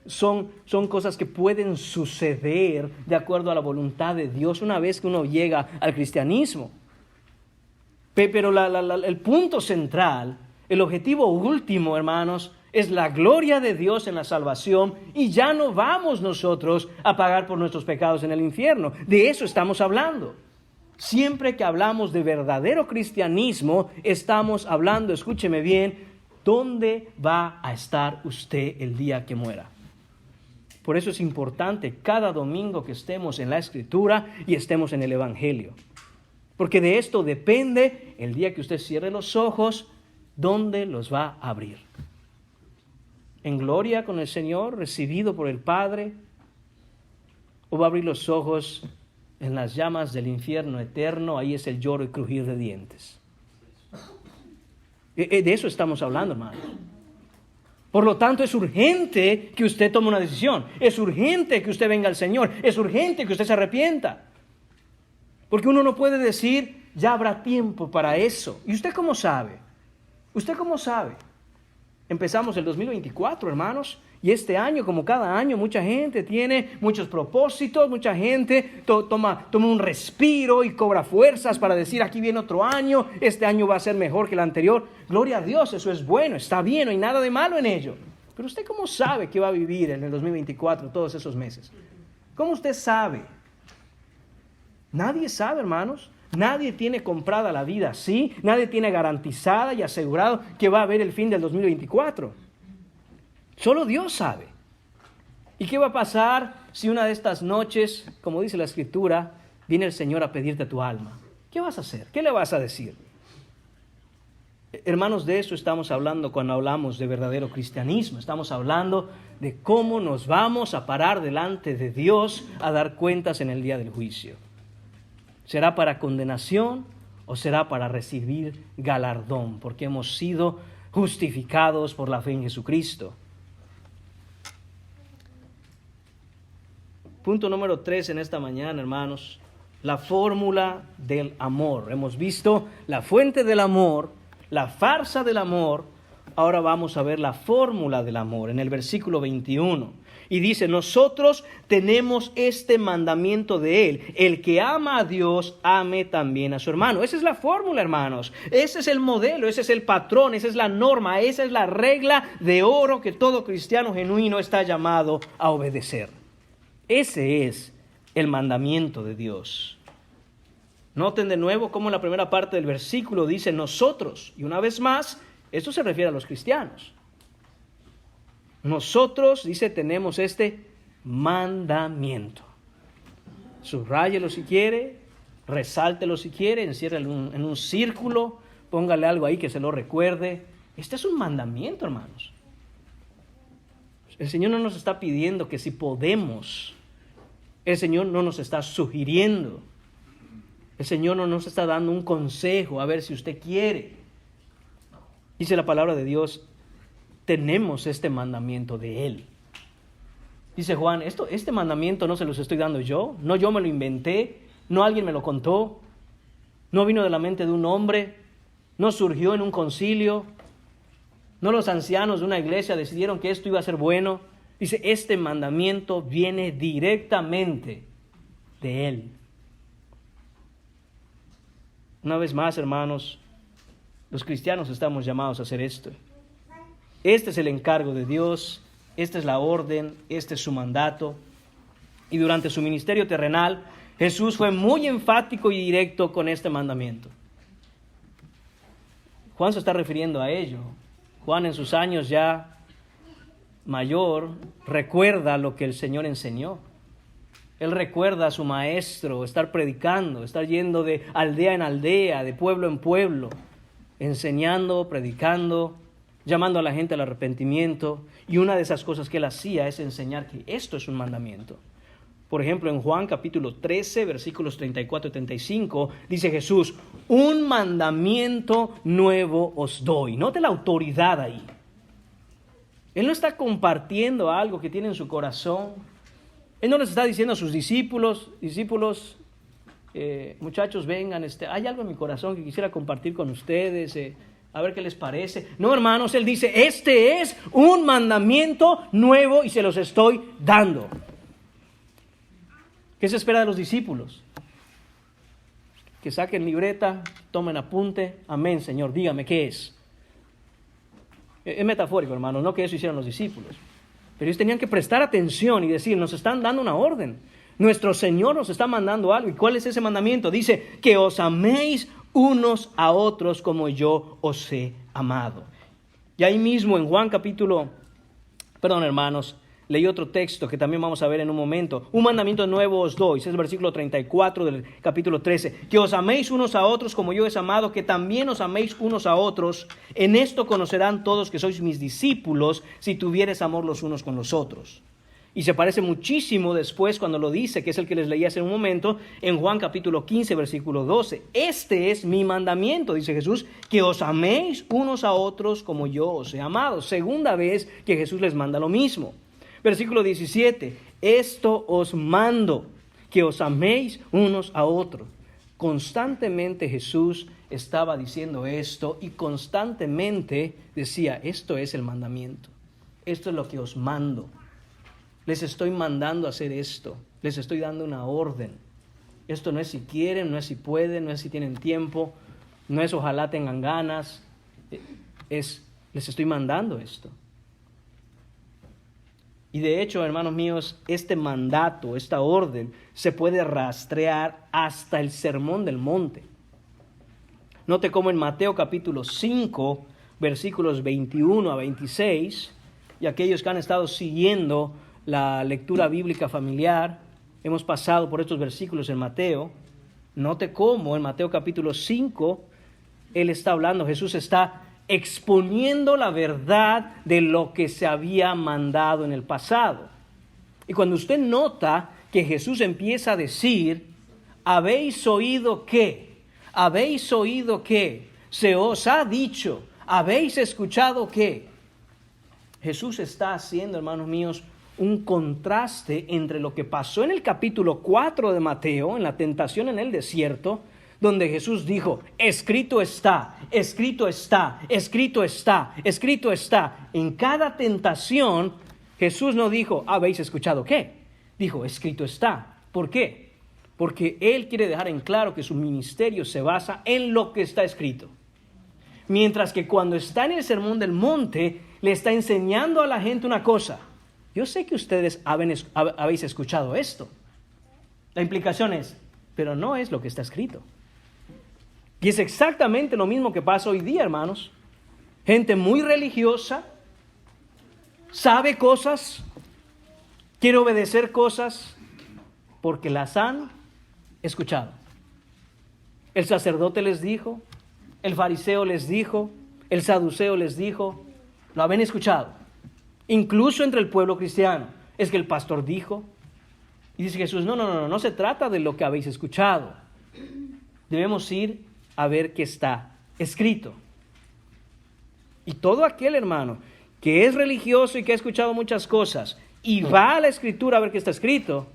son cosas que pueden suceder de acuerdo a la voluntad de Dios una vez que uno llega al cristianismo. Pero el punto central, el objetivo último, hermanos, es la gloria de Dios en la salvación, y ya no vamos nosotros a pagar por nuestros pecados en el infierno. De eso estamos hablando. Siempre que hablamos de verdadero cristianismo, estamos hablando, escúcheme bien, ¿dónde va a estar usted el día que muera? Por eso es importante cada domingo que estemos en la Escritura y estemos en el Evangelio. Porque de esto depende el día que usted cierre los ojos, ¿dónde los va a abrir? ¿En gloria con el Señor, recibido por el Padre? ¿O va a abrir los ojos en las llamas del infierno eterno? Ahí es el lloro y crujir de dientes. De eso estamos hablando, hermanos. Por lo tanto, es urgente que usted tome una decisión. Es urgente que usted venga al Señor. Es urgente que usted se arrepienta. Porque uno no puede decir, ya habrá tiempo para eso. ¿Y usted cómo sabe? ¿Usted cómo sabe? Empezamos el 2024, hermanos, y este año, como cada año, mucha gente tiene muchos propósitos, mucha gente toma un respiro y cobra fuerzas para decir, aquí viene otro año, este año va a ser mejor que el anterior. Gloria a Dios, eso es bueno, está bien, no hay nada de malo en ello. Pero ¿usted cómo sabe que va a vivir en el 2024 todos esos meses? ¿Cómo usted sabe? Nadie sabe, hermanos. Nadie tiene comprada la vida así, nadie tiene garantizada y asegurado que va a haber el fin del 2024. Solo Dios sabe. ¿Y qué va a pasar si una de estas noches, como dice la Escritura, viene el Señor a pedirte tu alma? ¿Qué vas a hacer? ¿Qué le vas a decir? Hermanos, de eso estamos hablando cuando hablamos de verdadero cristianismo. Estamos hablando de cómo nos vamos a parar delante de Dios a dar cuentas en el día del juicio. ¿Será para condenación o será para recibir galardón? Porque hemos sido justificados por la fe en Jesucristo. Punto número 3 en esta mañana, hermanos. La fórmula del amor. Hemos visto la fuente del amor, la farsa del amor. Ahora vamos a ver la fórmula del amor en el versículo 21. Y dice, nosotros tenemos este mandamiento de Él: el que ama a Dios, ame también a su hermano. Esa es la fórmula, hermanos. Ese es el modelo, ese es el patrón, esa es la norma, esa es la regla de oro que todo cristiano genuino está llamado a obedecer. Ese es el mandamiento de Dios. Noten de nuevo cómo la primera parte del versículo dice nosotros. Y una vez más, esto se refiere a los cristianos. Nosotros, dice, tenemos este mandamiento. Subráyelo si quiere, resáltelo si quiere, enciérrelo en un círculo, póngale algo ahí que se lo recuerde. Este es un mandamiento, hermanos. El Señor no nos está pidiendo que si podemos. El Señor no nos está sugiriendo. El Señor no nos está dando un consejo, a ver si usted quiere. Dice la palabra de Dios, tenemos este mandamiento de Él. Dice Juan, este mandamiento no se los estoy dando yo, no yo me lo inventé, no alguien me lo contó, no vino de la mente de un hombre, no surgió en un concilio, no los ancianos de una iglesia decidieron que esto iba a ser bueno. Dice, este mandamiento viene directamente de Él. Una vez más, hermanos, los cristianos estamos llamados a hacer esto. Este es el encargo de Dios, esta es la orden, este es su mandato. Y durante su ministerio terrenal, Jesús fue muy enfático y directo con este mandamiento. Juan se está refiriendo a ello. Juan, en sus años ya mayor, recuerda lo que el Señor enseñó. Él recuerda a su maestro estar predicando, estar yendo de aldea en aldea, de pueblo en pueblo, enseñando, predicando, llamando a la gente al arrepentimiento. Y una de esas cosas que él hacía es enseñar que esto es un mandamiento. Por ejemplo, en Juan capítulo 13, versículos 34 y 35, dice Jesús, un mandamiento nuevo os doy. Note la autoridad ahí. Él no está compartiendo algo que tiene en su corazón. Él no les está diciendo a sus discípulos, muchachos, vengan, hay algo en mi corazón que quisiera compartir con ustedes, a ver qué les parece. No, hermanos, Él dice, este es un mandamiento nuevo y se los estoy dando. ¿Qué se espera de los discípulos? Que saquen libreta, tomen apunte. Amén, Señor, dígame qué es. Es metafórico, hermanos, no que eso hicieran los discípulos. Pero ellos tenían que prestar atención y decir, nos están dando una orden. Nuestro Señor nos está mandando algo. ¿Y cuál es ese mandamiento? Dice, que os améis unos a otros como yo os he amado. Y ahí mismo en Juan hermanos, leí otro texto que también vamos a ver en un momento. Un mandamiento nuevo os doy. Ese es el versículo 34 del capítulo 13. Que os améis unos a otros como yo os he amado, que también os améis unos a otros. En esto conocerán todos que sois mis discípulos, si tuviereis amor los unos con los otros. Y se parece muchísimo después cuando lo dice, que es el que les leí hace un momento, en Juan capítulo 15, versículo 12. Este es mi mandamiento, dice Jesús, que os améis unos a otros como yo os he amado. Segunda vez que Jesús les manda lo mismo. Versículo 17, esto os mando, que os améis unos a otros. Constantemente Jesús estaba diciendo esto y constantemente decía, esto es el mandamiento, esto es lo que os mando. Les estoy mandando a hacer esto, les estoy dando una orden. Esto no es si quieren, no es si pueden, no es si tienen tiempo, no es ojalá tengan ganas, les estoy mandando esto. Y de hecho, hermanos míos, este mandato, esta orden, se puede rastrear hasta el Sermón del Monte. Note cómo en Mateo capítulo 5, versículos 21 a 26, y aquellos que han estado siguiendo la lectura bíblica familiar, hemos pasado por estos versículos en Mateo. Note cómo en Mateo capítulo 5, Él está hablando, Jesús está exponiendo la verdad de lo que se había mandado en el pasado. Y cuando usted nota que Jesús empieza a decir, ¿habéis oído qué? ¿Habéis oído qué? Se os ha dicho, ¿habéis escuchado qué? Jesús está haciendo, hermanos míos, un contraste entre lo que pasó en el capítulo 4 de Mateo, en la tentación en el desierto, donde Jesús dijo, escrito está, escrito está, escrito está, escrito está. En cada tentación, Jesús no dijo, ¿habéis escuchado qué? Dijo, escrito está. ¿Por qué? Porque Él quiere dejar en claro que su ministerio se basa en lo que está escrito. Mientras que cuando está en el Sermón del Monte, le está enseñando a la gente una cosa. Yo sé que ustedes habéis escuchado esto. La implicación es, pero no es lo que está escrito. Y es exactamente lo mismo que pasa hoy día, hermanos. Gente muy religiosa, sabe cosas, quiere obedecer cosas porque las han escuchado. El sacerdote les dijo, el fariseo les dijo, el saduceo les dijo, lo habían escuchado. Incluso entre el pueblo cristiano. Es que el pastor dijo. Y dice Jesús, no se trata de lo que habéis escuchado. Debemos ir a ver qué está escrito. Y todo aquel hermano que es religioso y que ha escuchado muchas cosas y va a la Escritura a ver qué está escrito,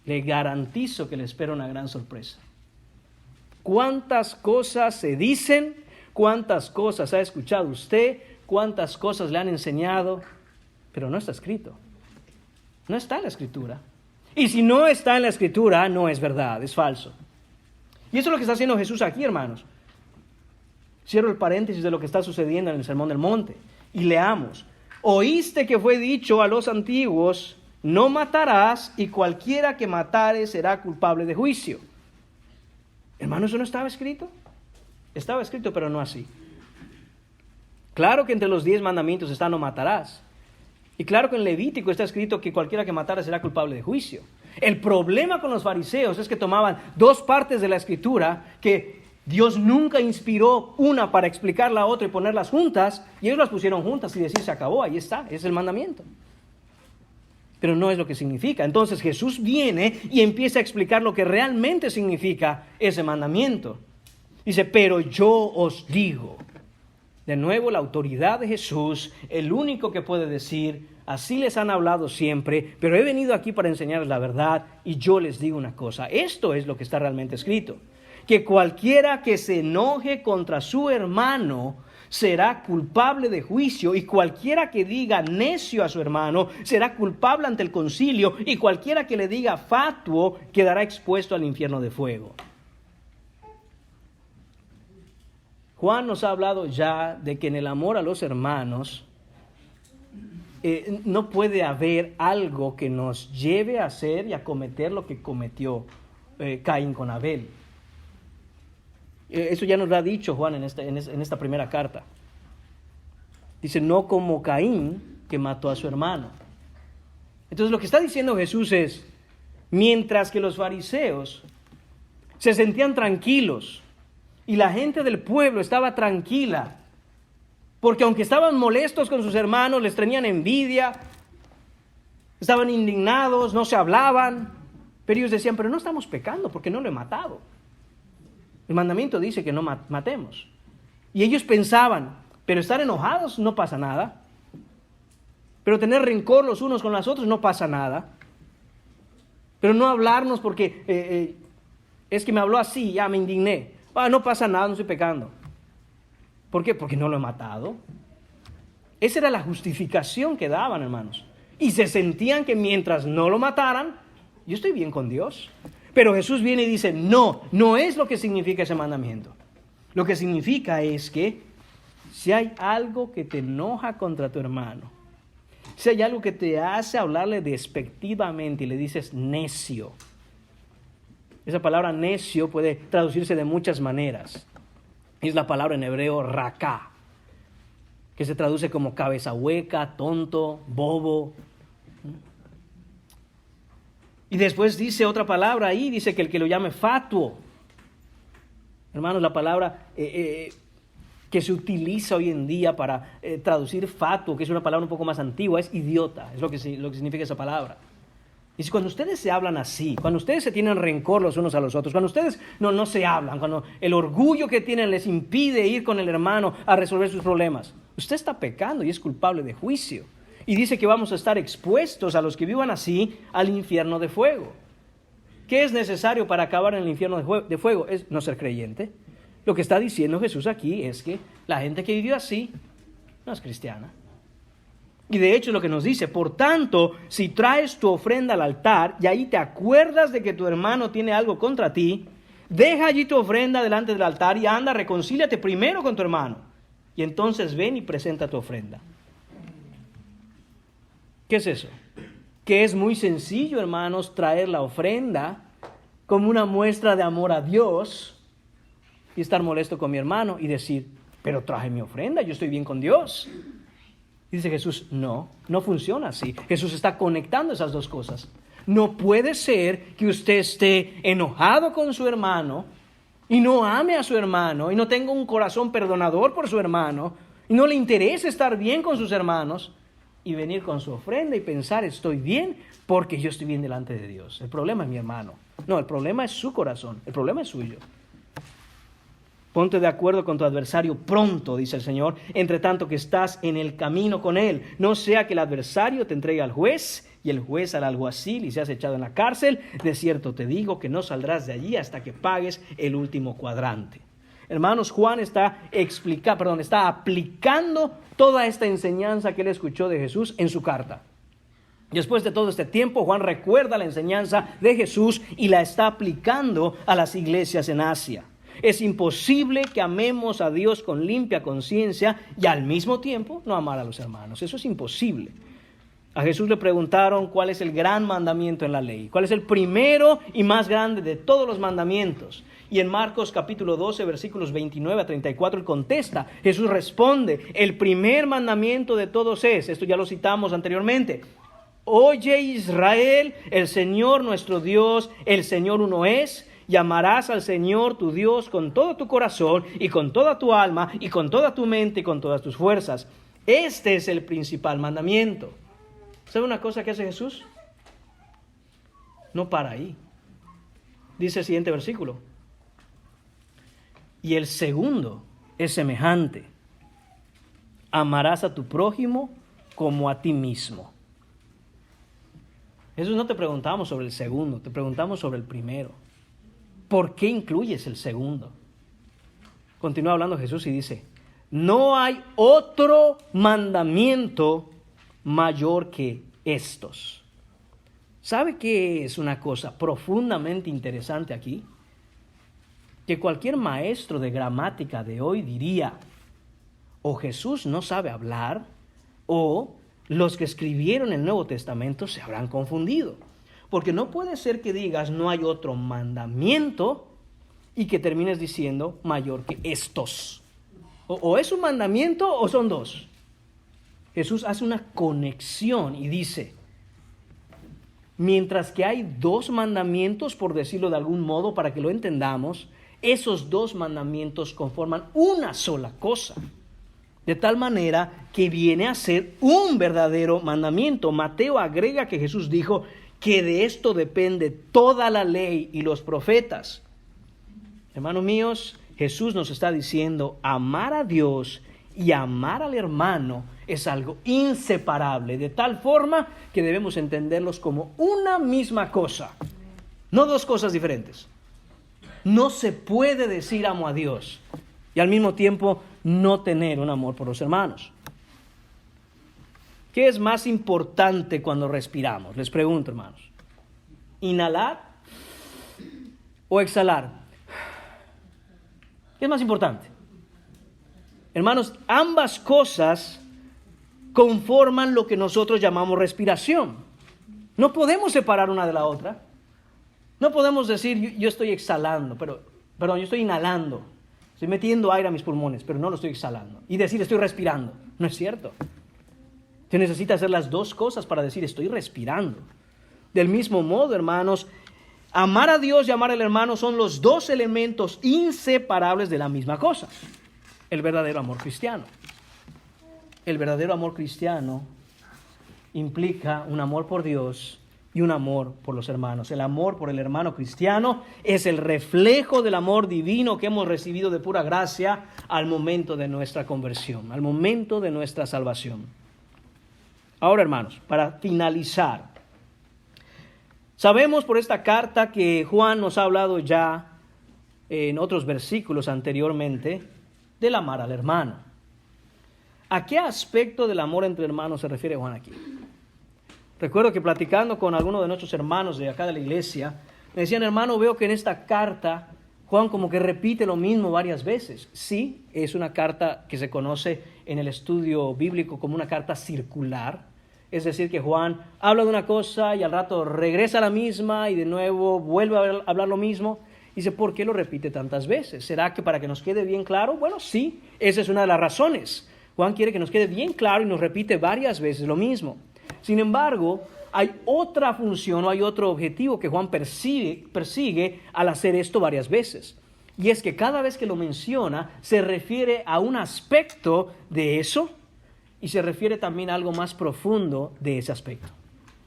le garantizo que le espera una gran sorpresa. ¿Cuántas cosas se dicen? ¿Cuántas cosas ha escuchado usted? ¿Cuántas cosas le han enseñado? Pero no está escrito. No está en la Escritura. Y si no está en la Escritura, no es verdad, es falso. Y eso es lo que está haciendo Jesús aquí, hermanos. Cierro el paréntesis de lo que está sucediendo en el Sermón del Monte. Y leamos. Oíste que fue dicho a los antiguos, no matarás, y cualquiera que matare será culpable de juicio. Hermano, ¿eso no estaba escrito? Estaba escrito, pero no así. Claro que entre los 10 mandamientos está no matarás. Y claro que en Levítico está escrito que cualquiera que matara será culpable de juicio. El problema con los fariseos es que tomaban dos partes de la Escritura que Dios nunca inspiró una para explicar la otra y ponerlas juntas, y ellos las pusieron juntas y decir se acabó, ahí está, es el mandamiento. Pero no es lo que significa. Entonces Jesús viene y empieza a explicar lo que realmente significa ese mandamiento. Dice, pero yo os digo. De nuevo, la autoridad de Jesús, el único que puede decir, así les han hablado siempre, pero he venido aquí para enseñarles la verdad y yo les digo una cosa. Esto es lo que está realmente escrito. Que cualquiera que se enoje contra su hermano será culpable de juicio, y cualquiera que diga necio a su hermano será culpable ante el concilio, y cualquiera que le diga fatuo quedará expuesto al infierno de fuego. Juan nos ha hablado ya de que en el amor a los hermanos no puede haber algo que nos lleve a hacer y a cometer lo que cometió Caín con Abel. Eso ya nos lo ha dicho Juan en esta primera carta. Dice, no como Caín, que mató a su hermano. Entonces lo que está diciendo Jesús es, mientras que los fariseos se sentían tranquilos y la gente del pueblo estaba tranquila, porque aunque estaban molestos con sus hermanos, les tenían envidia, estaban indignados, no se hablaban, pero ellos decían, pero no estamos pecando porque no lo he matado. El mandamiento dice que no matemos. Y ellos pensaban, pero estar enojados no pasa nada. Pero tener rencor los unos con los otros no pasa nada. Pero no hablarnos porque es que me habló así, ya me indigné. No pasa nada, no estoy pecando. ¿Por qué? Porque no lo he matado. Esa era la justificación que daban, hermanos. Y se sentían que mientras no lo mataran, yo estoy bien con Dios. Pero Jesús viene y dice, no es lo que significa ese mandamiento. Lo que significa es que si hay algo que te enoja contra tu hermano, si hay algo que te hace hablarle despectivamente y le dices necio. Esa palabra necio puede traducirse de muchas maneras. Es la palabra en hebreo raká, que se traduce como cabeza hueca, tonto, bobo. Y después dice otra palabra ahí, dice que el que lo llame fatuo. Hermanos, la palabra que se utiliza hoy en día para traducir fatuo, que es una palabra un poco más antigua, es idiota, es lo que significa esa palabra. Y si cuando ustedes se hablan así, cuando ustedes se tienen rencor los unos a los otros, cuando ustedes no se hablan, cuando el orgullo que tienen les impide ir con el hermano a resolver sus problemas, usted está pecando y es culpable de juicio. Y dice que vamos a estar expuestos a los que vivan así al infierno de fuego. ¿Qué es necesario para acabar en el infierno de fuego? Es no ser creyente. Lo que está diciendo Jesús aquí es que la gente que vivió así no es cristiana. Y de hecho lo que nos dice, por tanto, si traes tu ofrenda al altar y ahí te acuerdas de que tu hermano tiene algo contra ti, deja allí tu ofrenda delante del altar y anda, reconcíliate primero con tu hermano. Y entonces ven y presenta tu ofrenda. ¿Qué es eso? Que es muy sencillo, hermanos, traer la ofrenda como una muestra de amor a Dios y estar molesto con mi hermano y decir, pero traje mi ofrenda, yo estoy bien con Dios. Dice Jesús, no funciona así. Jesús está conectando esas dos cosas. No puede ser que usted esté enojado con su hermano y no ame a su hermano y no tenga un corazón perdonador por su hermano y no le interese estar bien con sus hermanos y venir con su ofrenda y pensar, estoy bien porque yo estoy bien delante de Dios. El problema es mi hermano. No, el problema es su corazón. El problema es suyo. Ponte de acuerdo con tu adversario pronto, dice el Señor, entre tanto que estás en el camino con él. No sea que el adversario te entregue al juez y el juez al alguacil y seas echado en la cárcel. De cierto te digo que no saldrás de allí hasta que pagues el último cuadrante. Hermanos, Juan está aplicando toda esta enseñanza que él escuchó de Jesús en su carta. Después de todo este tiempo, Juan recuerda la enseñanza de Jesús y la está aplicando a las iglesias en Asia. Es imposible que amemos a Dios con limpia conciencia y al mismo tiempo no amar a los hermanos. Eso es imposible. A Jesús le preguntaron cuál es el gran mandamiento en la ley, cuál es el primero y más grande de todos los mandamientos. Y en Marcos capítulo 12, versículos 29 a 34, él contesta, Jesús responde, el primer mandamiento de todos es, esto ya lo citamos anteriormente, oye Israel, el Señor nuestro Dios, el Señor uno es, y amarás al Señor tu Dios con todo tu corazón y con toda tu alma y con toda tu mente y con todas tus fuerzas. Este es el principal mandamiento. ¿Sabe una cosa que hace Jesús? No para ahí. Dice el siguiente versículo. Y el segundo es semejante. Amarás a tu prójimo como a ti mismo. Jesús, no te preguntamos sobre el segundo, te preguntamos sobre el primero. ¿Por qué incluyes el segundo? Continúa hablando Jesús y dice, no hay otro mandamiento mayor que estos. ¿Sabe qué es una cosa profundamente interesante aquí? Que cualquier maestro de gramática de hoy diría, o Jesús no sabe hablar, o los que escribieron el Nuevo Testamento se habrán confundido. Porque no puede ser que digas no hay otro mandamiento y que termines diciendo mayor que estos. O es un mandamiento o son dos. Jesús hace una conexión y dice, mientras que hay dos mandamientos, por decirlo de algún modo, para que lo entendamos, esos dos mandamientos conforman una sola cosa. De tal manera que viene a ser un verdadero mandamiento. Mateo agrega que Jesús dijo que de esto depende toda la ley y los profetas. Hermanos míos, Jesús nos está diciendo, amar a Dios y amar al hermano es algo inseparable, de tal forma que debemos entenderlos como una misma cosa, no dos cosas diferentes. No se puede decir amo a Dios y al mismo tiempo no tener un amor por los hermanos. ¿Qué es más importante cuando respiramos? Les pregunto, hermanos. ¿Inhalar o exhalar? ¿Qué es más importante? Hermanos, ambas cosas conforman lo que nosotros llamamos respiración. No podemos separar una de la otra. No podemos decir yo estoy exhalando, yo estoy inhalando. Estoy metiendo aire a mis pulmones, pero no lo estoy exhalando. Y decir estoy respirando. No es cierto. Usted necesita hacer las dos cosas para decir estoy respirando. Del mismo modo, hermanos, amar a Dios y amar al hermano son los dos elementos inseparables de la misma cosa. El verdadero amor cristiano. El verdadero amor cristiano implica un amor por Dios y un amor por los hermanos. El amor por el hermano cristiano es el reflejo del amor divino que hemos recibido de pura gracia al momento de nuestra conversión, al momento de nuestra salvación. Ahora, hermanos, para finalizar, sabemos por esta carta que Juan nos ha hablado ya en otros versículos anteriormente del amar al hermano. ¿A qué aspecto del amor entre hermanos se refiere Juan aquí? Recuerdo que platicando con algunos de nuestros hermanos de acá de la iglesia, me decían, hermano, veo que en esta carta Juan como que repite lo mismo varias veces. Sí, es una carta que se conoce en el estudio bíblico como una carta circular. Es decir, que Juan habla de una cosa y al rato regresa a la misma y de nuevo vuelve a hablar lo mismo. Dice, ¿por qué lo repite tantas veces? ¿Será que para que nos quede bien claro? Bueno, sí, esa es una de las razones. Juan quiere que nos quede bien claro y nos repite varias veces lo mismo. Sin embargo, hay otra función o hay otro objetivo que Juan persigue al hacer esto varias veces. Y es que cada vez que lo menciona, se refiere a un aspecto de eso y se refiere también a algo más profundo de ese aspecto.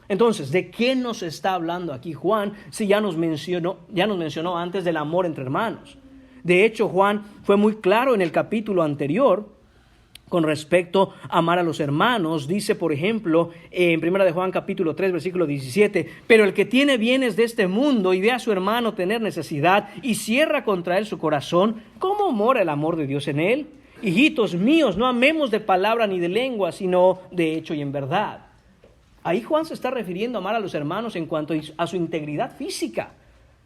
Entonces, ¿de qué nos está hablando aquí Juan si ya nos mencionó antes del amor entre hermanos? De hecho, Juan fue muy claro en el capítulo anterior con respecto a amar a los hermanos. Dice, por ejemplo, en 1 de Juan capítulo 3, versículo 17, pero el que tiene bienes de este mundo y ve a su hermano tener necesidad y cierra contra él su corazón, ¿cómo mora el amor de Dios en él? Hijitos míos, no amemos de palabra ni de lengua, sino de hecho y en verdad. Ahí Juan se está refiriendo a amar a los hermanos en cuanto a su integridad física.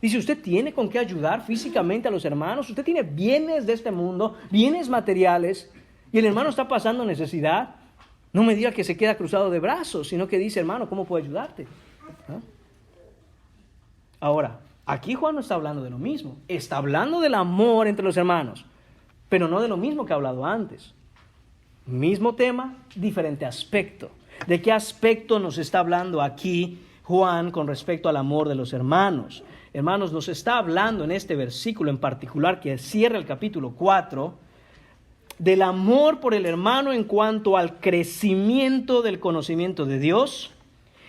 Dice, usted tiene con qué ayudar físicamente a los hermanos, usted tiene bienes de este mundo, bienes materiales, y el hermano está pasando necesidad. No me diga que se queda cruzado de brazos, sino que dice, hermano, ¿cómo puedo ayudarte? ¿Ah? Ahora, aquí Juan no está hablando de lo mismo, está hablando del amor entre los hermanos, pero no de lo mismo que ha hablado antes. Mismo tema, diferente aspecto. ¿De qué aspecto nos está hablando aquí Juan con respecto al amor de los hermanos? Hermanos, nos está hablando en este versículo en particular que cierra el capítulo 4, del amor por el hermano en cuanto al crecimiento del conocimiento de Dios,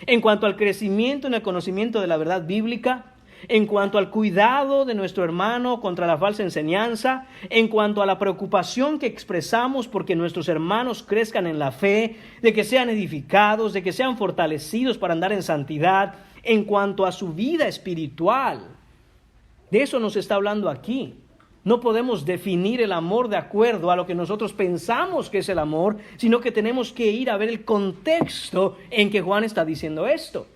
en cuanto al crecimiento en el conocimiento de la verdad bíblica, en cuanto al cuidado de nuestro hermano contra la falsa enseñanza, en cuanto a la preocupación que expresamos porque nuestros hermanos crezcan en la fe, de que sean edificados, de que sean fortalecidos para andar en santidad, en cuanto a su vida espiritual. De eso nos está hablando aquí. No podemos definir el amor de acuerdo a lo que nosotros pensamos que es el amor, sino que tenemos que ir a ver el contexto en que Juan está diciendo esto.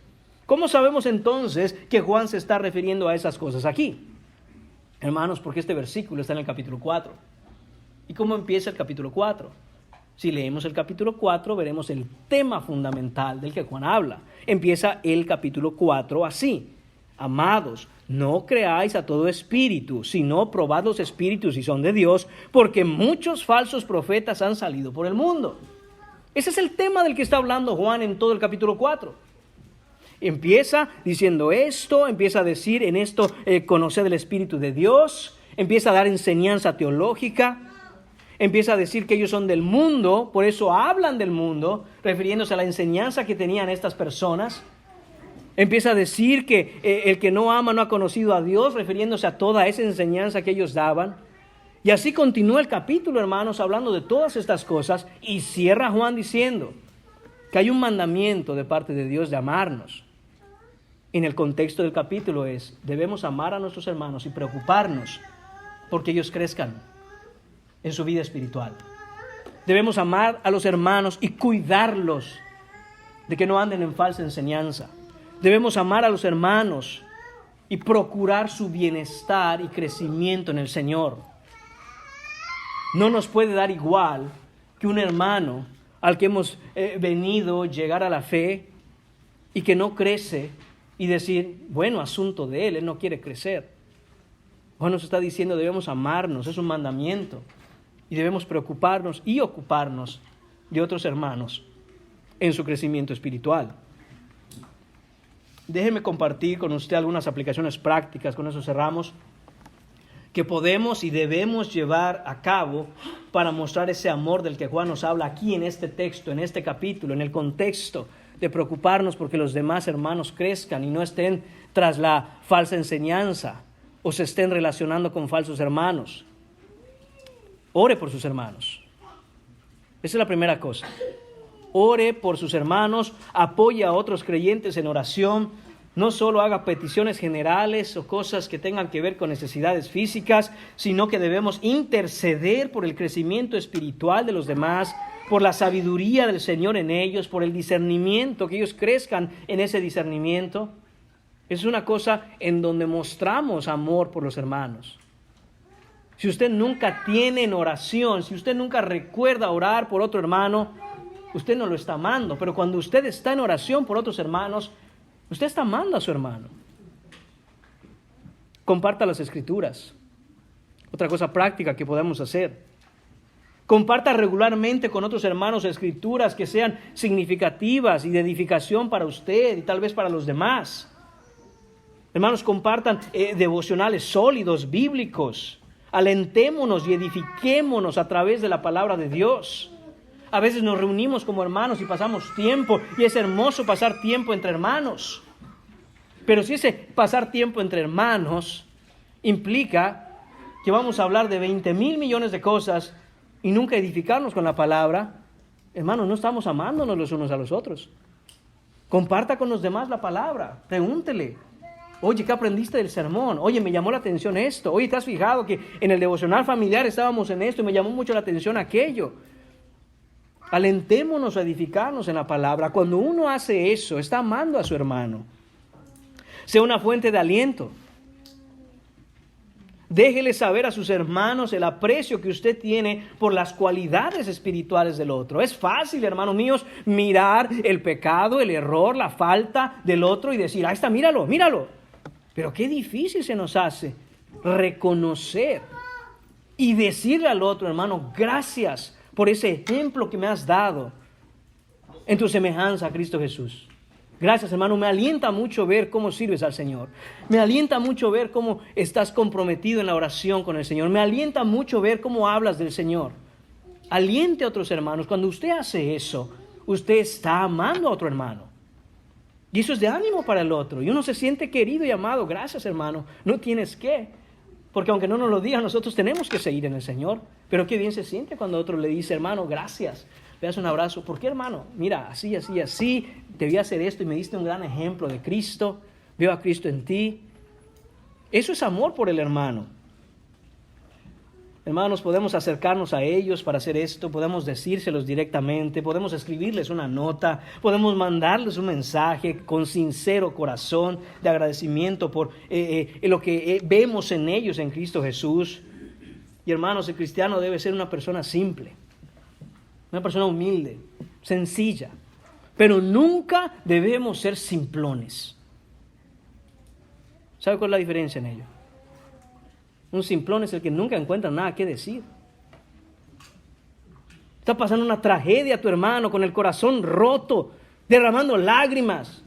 ¿Cómo sabemos entonces que Juan se está refiriendo a esas cosas aquí? Hermanos, porque este versículo está en el capítulo 4. ¿Y cómo empieza el capítulo 4? Si leemos el capítulo 4, veremos el tema fundamental del que Juan habla. Empieza el capítulo 4 así. Amados, no creáis a todo espíritu, sino probad los espíritus si son de Dios, porque muchos falsos profetas han salido por el mundo. Ese es el tema del que está hablando Juan en todo el capítulo 4. Empieza diciendo esto, empieza a decir en esto conocer el Espíritu de Dios, empieza a dar enseñanza teológica, empieza a decir que ellos son del mundo, por eso hablan del mundo, refiriéndose a la enseñanza que tenían estas personas. Empieza a decir que el que no ama no ha conocido a Dios, refiriéndose a toda esa enseñanza que ellos daban. Y así continúa el capítulo, hermanos, hablando de todas estas cosas, y cierra Juan diciendo que hay un mandamiento de parte de Dios de amarnos. En el contexto del capítulo debemos amar a nuestros hermanos y preocuparnos porque ellos crezcan en su vida espiritual. Debemos amar a los hermanos y cuidarlos de que no anden en falsa enseñanza. Debemos amar a los hermanos y procurar su bienestar y crecimiento en el Señor. No nos puede dar igual que un hermano al que hemos venido llegar a la fe y que no crece y decir, bueno, asunto de él no quiere crecer. Juan nos está diciendo, debemos amarnos, es un mandamiento, y debemos preocuparnos y ocuparnos de otros hermanos en su crecimiento espiritual. déjeme compartir con usted algunas aplicaciones prácticas, con eso cerramos, que podemos y debemos llevar a cabo para mostrar ese amor del que Juan nos habla aquí en este texto, en este capítulo, en el contexto de preocuparnos porque los demás hermanos crezcan y no estén tras la falsa enseñanza o se estén relacionando con falsos hermanos. Ore por sus hermanos. Esa es la primera cosa. Ore por sus hermanos, apoye a otros creyentes en oración. No solo haga peticiones generales o cosas que tengan que ver con necesidades físicas, sino que debemos interceder por el crecimiento espiritual de los demás, por la sabiduría del Señor en ellos, por el discernimiento, que ellos crezcan en ese discernimiento. Es una cosa en donde mostramos amor por los hermanos. Si usted nunca tiene en oración, si usted nunca recuerda orar por otro hermano, usted no lo está amando. Pero cuando usted está en oración por otros hermanos, usted está amando a su hermano. Comparta las Escrituras. Otra cosa práctica que podemos hacer. Comparta regularmente con otros hermanos Escrituras que sean significativas y de edificación para usted y tal vez para los demás. Hermanos, compartan devocionales sólidos, bíblicos. Alentémonos y edifiquémonos a través de la palabra de Dios. A veces nos reunimos como hermanos y pasamos tiempo, y es hermoso pasar tiempo entre hermanos. Pero si ese pasar tiempo entre hermanos implica que vamos a hablar de 20,000 millones de cosas y nunca edificarnos con la palabra, hermanos, no estamos amándonos los unos a los otros. Comparta con los demás la palabra, pregúntele. Oye, ¿qué aprendiste del sermón? Oye, me llamó la atención esto. Oye, ¿te has fijado que en el devocional familiar estábamos en esto y me llamó mucho la atención aquello? Alentémonos a edificarnos en la palabra. Cuando uno hace eso, está amando a su hermano. Sea una fuente de aliento. Déjele saber a sus hermanos el aprecio que usted tiene por las cualidades espirituales del otro. Es fácil, hermanos míos, mirar el pecado, el error, la falta del otro y decir, ahí está, míralo, míralo. Pero qué difícil se nos hace reconocer y decirle al otro, hermano, gracias por ese ejemplo que me has dado en tu semejanza a Cristo Jesús. Gracias, hermano, me alienta mucho ver cómo sirves al Señor. Me alienta mucho ver cómo estás comprometido en la oración con el Señor. Me alienta mucho ver cómo hablas del Señor. Aliente a otros hermanos. Cuando usted hace eso, usted está amando a otro hermano. Y eso es de ánimo para el otro. Y uno se siente querido y amado. Gracias, hermano. No tienes que. Porque aunque no nos lo digan, nosotros tenemos que seguir en el Señor. Pero qué bien se siente cuando otro le dice, hermano, gracias. Le das un abrazo. ¿Por qué, hermano? Mira, así, así, así. Te vi hacer esto y me diste un gran ejemplo de Cristo. Veo a Cristo en ti. Eso es amor por el hermano. Hermanos, podemos acercarnos a ellos para hacer esto, podemos decírselos directamente, podemos escribirles una nota, podemos mandarles un mensaje con sincero corazón de agradecimiento por lo que vemos en ellos en Cristo Jesús. Y hermanos, el cristiano debe ser una persona simple, una persona humilde, sencilla, pero nunca debemos ser simplones. ¿Sabe cuál es la diferencia en ello? Un simplón es el que nunca encuentra nada que decir. Está pasando una tragedia a tu hermano con el corazón roto, derramando lágrimas.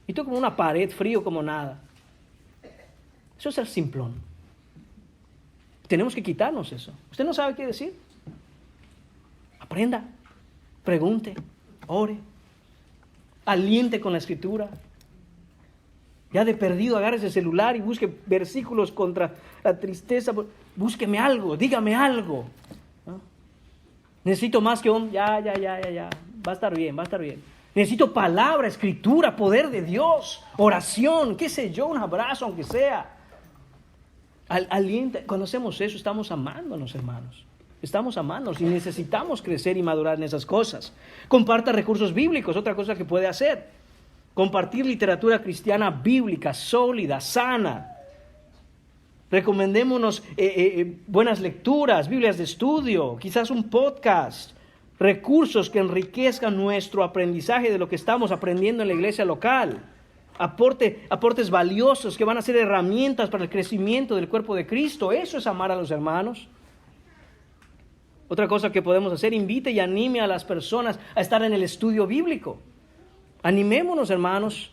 Y tú como una pared, frío como nada. Eso es ser simplón. Tenemos que quitarnos eso. ¿Usted no sabe qué decir? Aprenda, pregunte, ore, aliente con la Escritura. Ya de perdido, agarre ese celular y busque versículos contra la tristeza. Búsqueme algo, dígame algo. ¿No? Necesito más que un ya. Va a estar bien, va a estar bien. Necesito palabra, escritura, poder de Dios, oración, qué sé yo, un abrazo aunque sea. Aliente. Cuando hacemos eso, estamos amándonos, hermanos. Estamos amándonos y necesitamos crecer y madurar en esas cosas. Comparta recursos bíblicos, otra cosa que puede hacer. Compartir literatura cristiana bíblica, sólida, sana. Recomendémonos buenas lecturas, Biblias de estudio, quizás un podcast, recursos que enriquezcan nuestro aprendizaje de lo que estamos aprendiendo en la iglesia local. Aportes valiosos que van a ser herramientas para el crecimiento del cuerpo de Cristo. Eso es amar a los hermanos. Otra cosa que podemos hacer, invite y anime a las personas a estar en el estudio bíblico. Animémonos, hermanos,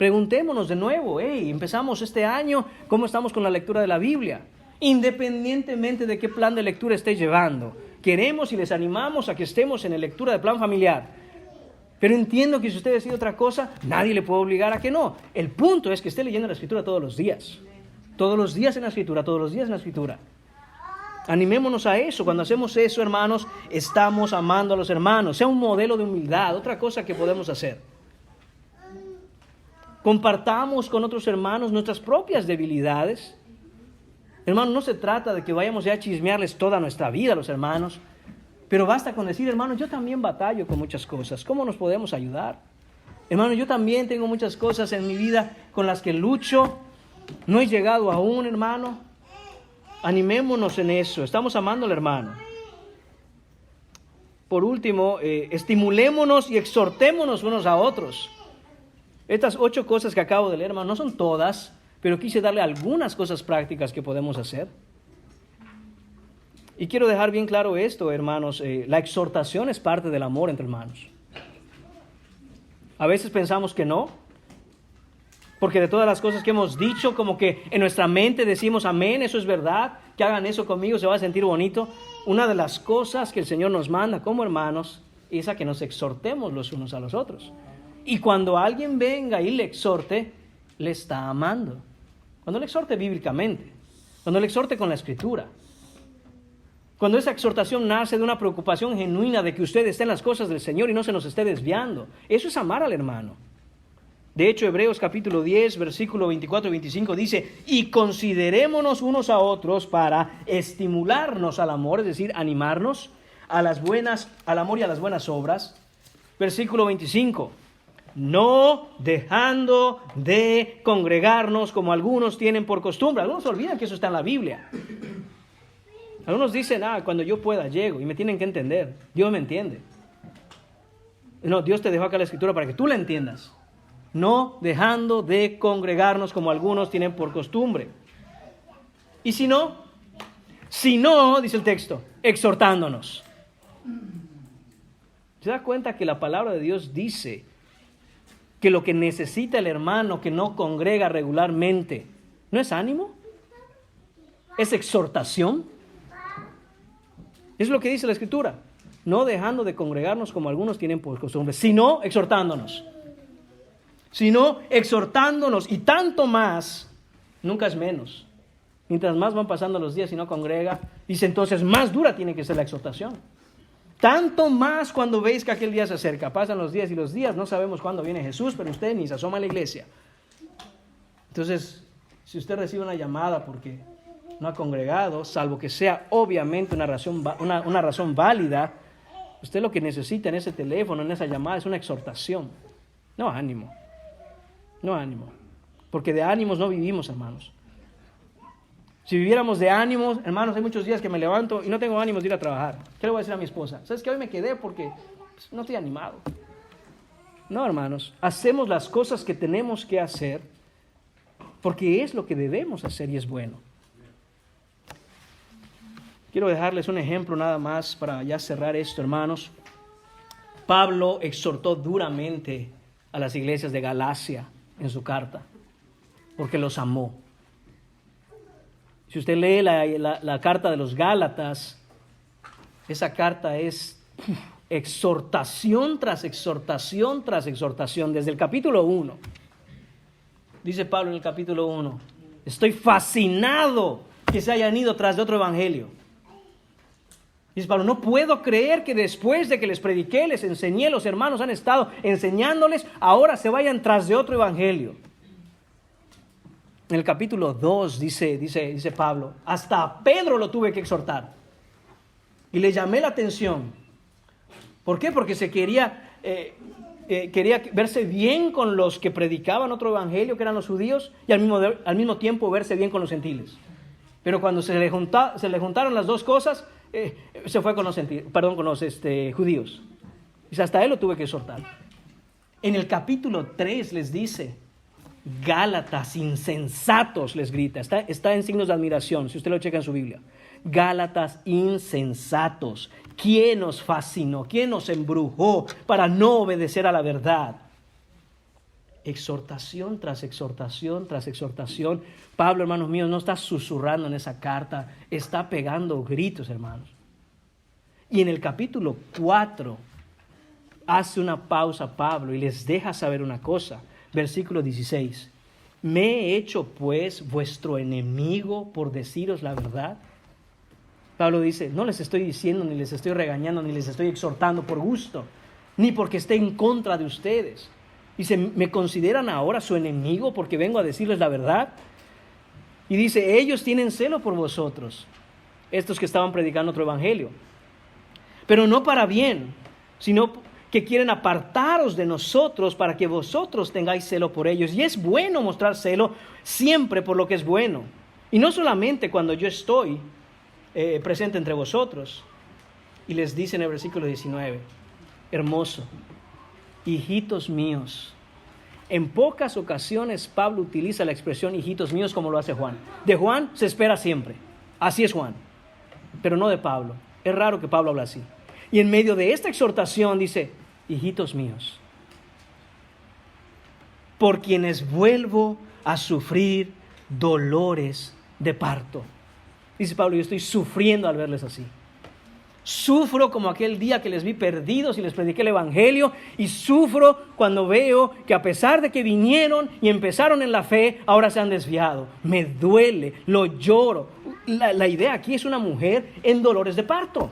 Preguntémonos de nuevo, empezamos este año, ¿cómo estamos con la lectura de la Biblia? Independientemente de qué plan de lectura esté llevando. Queremos y les animamos a que estemos en la lectura de plan familiar. Pero entiendo que si usted decide otra cosa, nadie le puede obligar a que no. El punto es que esté leyendo la Escritura todos los días. Todos los días en la Escritura, todos los días en la Escritura. Animémonos a eso. Cuando hacemos eso, hermanos, estamos amando a los hermanos. Sea un modelo de humildad, otra cosa que podemos hacer. Compartamos con otros hermanos nuestras propias debilidades. Hermanos, no se trata de que vayamos ya a chismearles toda nuestra vida a los hermanos, pero basta con decir, hermanos, yo también batallo con muchas cosas. ¿Cómo nos podemos ayudar? Hermanos, yo también tengo muchas cosas en mi vida con las que lucho. No he llegado aún, hermano. Animémonos en eso. Estamos amando al hermano. Por último, estimulémonos y exhortémonos unos a otros. Estas 8 cosas que acabo de leer, hermano, no son todas, pero quise darle algunas cosas prácticas que podemos hacer. Y quiero dejar bien claro esto, hermanos, la exhortación es parte del amor entre hermanos. A veces pensamos que no, porque de todas las cosas que hemos dicho, como que en nuestra mente decimos amén, eso es verdad, que hagan eso conmigo, se va a sentir bonito. Una de las cosas que el Señor nos manda como hermanos es a que nos exhortemos los unos a los otros. Y cuando alguien venga y le exhorte, le está amando. Cuando le exhorte bíblicamente, cuando le exhorte con la Escritura, cuando esa exhortación nace de una preocupación genuina de que usted esté en las cosas del Señor y no se nos esté desviando, eso es amar al hermano. De hecho, Hebreos capítulo 10, versículo 24 y 25 dice, y considerémonos unos a otros para estimularnos al amor, es decir, animarnos al amor y a las buenas obras. Versículo 25, no dejando de congregarnos como algunos tienen por costumbre. Algunos olvidan que eso está en la Biblia. Algunos dicen, cuando yo pueda llego, y me tienen que entender. Dios me entiende. No, Dios te dejó acá la Escritura para que tú la entiendas. No dejando de congregarnos como algunos tienen por costumbre. Y si no, dice el texto, exhortándonos. ¿Se da cuenta que la palabra de Dios dice que lo que necesita el hermano que no congrega regularmente no es ánimo? ¿Es exhortación? Es lo que dice la Escritura. No dejando de congregarnos como algunos tienen por costumbre, sino exhortándonos. Y tanto más, nunca es menos. Mientras más van pasando los días y no congrega, dice entonces más dura tiene que ser la exhortación. Tanto más cuando veis que aquel día se acerca. Pasan los días y los días, no sabemos cuándo viene Jesús, pero usted ni se asoma a la iglesia. Entonces, si usted recibe una llamada porque no ha congregado, salvo que sea obviamente una razón válida, usted lo que necesita en ese teléfono, en esa llamada, es una exhortación. No ánimo. Porque de ánimos no vivimos, hermanos. Si viviéramos de ánimos, hermanos, hay muchos días que me levanto y no tengo ánimos de ir a trabajar. ¿Qué le voy a decir a mi esposa? ¿Sabes que hoy me quedé porque no estoy animado? No, hermanos, hacemos las cosas que tenemos que hacer porque es lo que debemos hacer y es bueno. Quiero dejarles un ejemplo nada más para ya cerrar esto, hermanos. Pablo exhortó duramente a las iglesias de Galacia en su carta, porque los amó. Si usted lee la carta de los Gálatas, esa carta es exhortación tras exhortación tras exhortación, desde el capítulo 1. Dice Pablo en el capítulo 1, estoy fascinado que se hayan ido tras de otro evangelio. Dice Pablo, no puedo creer que después de que les prediqué, les enseñé, los hermanos han estado enseñándoles, ahora se vayan tras de otro evangelio. En el capítulo 2 dice Pablo, hasta a Pedro lo tuve que exhortar. Y le llamé la atención. ¿Por qué? Porque se quería verse bien con los que predicaban otro evangelio, que eran los judíos, y al mismo tiempo verse bien con los gentiles. Pero cuando se le juntaron las dos cosas, se fue con los judíos. Y hasta él lo tuve que exhortar. En el capítulo 3 les dice, Gálatas insensatos, les grita. Está en signos de admiración, si usted lo checa en su Biblia. Gálatas insensatos. ¿Quién os fascinó? ¿Quién os embrujó para no obedecer a la verdad? exhortación tras exhortación tras exhortación. Pablo, hermanos míos, no está susurrando en esa carta, está pegando gritos, hermanos. Y en el capítulo 4 hace una pausa Pablo y les deja saber una cosa. Versículo 16. ¿Me he hecho pues vuestro enemigo por deciros la verdad? Pablo dice, no les estoy diciendo, ni les estoy regañando, ni les estoy exhortando por gusto, ni porque esté en contra de ustedes. Dice, ¿me consideran ahora su enemigo porque vengo a decirles la verdad? Y dice, ellos tienen celo por vosotros, estos que estaban predicando otro evangelio, pero no para bien, sino que quieren apartaros de nosotros para que vosotros tengáis celo por ellos. Y es bueno mostrar celo siempre por lo que es bueno. Y no solamente cuando yo estoy presente entre vosotros. Y les dice en el versículo 19, hermoso, hijitos míos. En pocas ocasiones Pablo utiliza la expresión hijitos míos como lo hace Juan. De Juan se espera siempre. Así es Juan. Pero no de Pablo. Es raro que Pablo hable así. Y en medio de esta exhortación dice, hijitos míos, por quienes vuelvo a sufrir dolores de parto. Dice Pablo, yo estoy sufriendo al verles así. Sufro como aquel día que les vi perdidos y les prediqué el evangelio, y sufro cuando veo que a pesar de que vinieron y empezaron en la fe, ahora se han desviado. Me duele, lo lloro. La idea aquí es una mujer en dolores de parto.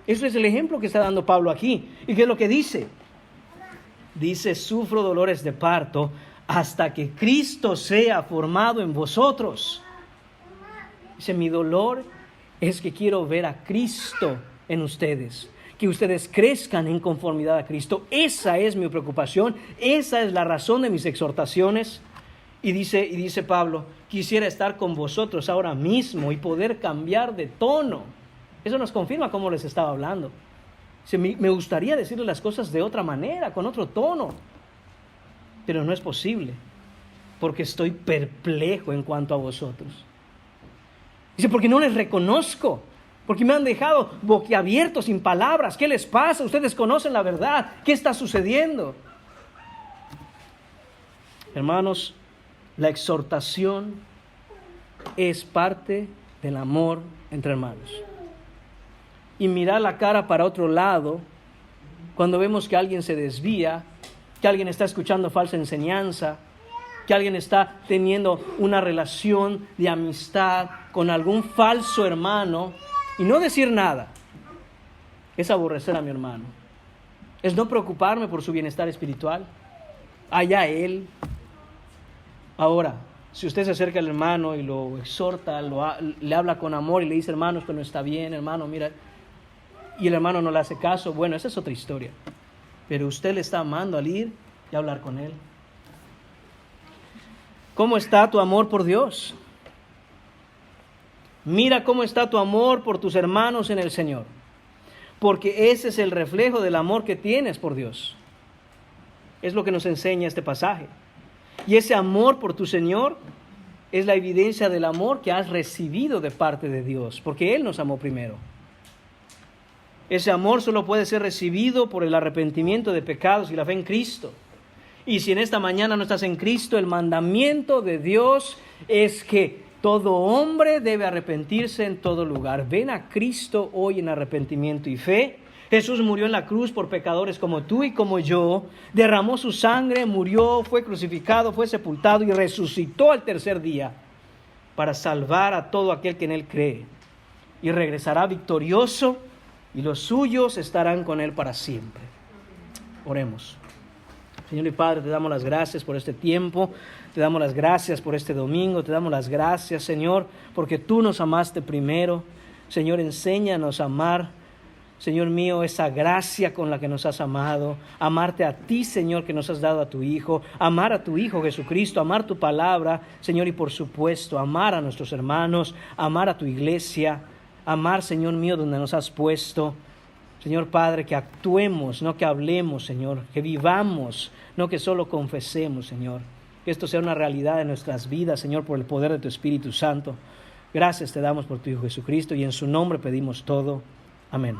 Eso es el ejemplo que está dando Pablo aquí. ¿Y qué es lo que dice? Dice, sufro dolores de parto hasta que Cristo sea formado en vosotros. Dice, mi dolor es que quiero ver a Cristo en ustedes, que ustedes crezcan en conformidad a Cristo. Esa es mi preocupación, esa es la razón de mis exhortaciones. Y dice Pablo, quisiera estar con vosotros ahora mismo y poder cambiar de tono. Eso nos confirma cómo les estaba hablando. Me gustaría decirles las cosas de otra manera, con otro tono, pero no es posible, porque estoy perplejo en cuanto a vosotros. Dice, porque no les reconozco, porque me han dejado boquiabiertos, sin palabras. ¿Qué les pasa? Ustedes conocen la verdad. ¿Qué está sucediendo? Hermanos, la exhortación es parte del amor entre hermanos. Y mirar la cara para otro lado cuando vemos que alguien se desvía, que alguien está escuchando falsa enseñanza, que alguien está teniendo una relación de amistad con algún falso hermano, y no decir nada, es aborrecer a mi hermano, es no preocuparme por su bienestar espiritual. Allá él. Ahora, si usted se acerca al hermano y lo exhorta, le habla con amor y le dice, hermano, esto no está bien, hermano, mira, y el hermano no le hace caso, bueno, esa es otra historia. Pero usted le está amando al ir y hablar con él. ¿Cómo está tu amor por Dios? Mira cómo está tu amor por tus hermanos en el Señor, porque ese es el reflejo del amor que tienes por Dios. Es lo que nos enseña este pasaje. Y ese amor por tu Señor es la evidencia del amor que has recibido de parte de Dios, porque Él nos amó primero. Ese amor solo puede ser recibido por el arrepentimiento de pecados y la fe en Cristo. Y si en esta mañana no estás en Cristo, el mandamiento de Dios es que todo hombre debe arrepentirse en todo lugar. Ven a Cristo hoy en arrepentimiento y fe. Jesús murió en la cruz por pecadores como tú y como yo. Derramó su sangre, murió, fue crucificado, fue sepultado y resucitó al tercer día para salvar a todo aquel que en Él cree. Y regresará victorioso, y los suyos estarán con Él para siempre. Oremos. Señor y Padre, te damos las gracias por este tiempo, te damos las gracias por este domingo, te damos las gracias, Señor, porque tú nos amaste primero. Señor, enséñanos a amar, Señor mío, esa gracia con la que nos has amado, amarte a ti, Señor, que nos has dado a tu Hijo, amar a tu Hijo Jesucristo, amar tu palabra, Señor, y por supuesto, amar a nuestros hermanos, amar a tu iglesia, amar, Señor mío, donde nos has puesto. Señor Padre, que actuemos, no que hablemos, Señor, que vivamos, no que solo confesemos, Señor. Que esto sea una realidad en nuestras vidas, Señor, por el poder de tu Espíritu Santo. Gracias te damos por tu Hijo Jesucristo y en su nombre pedimos todo. Amén.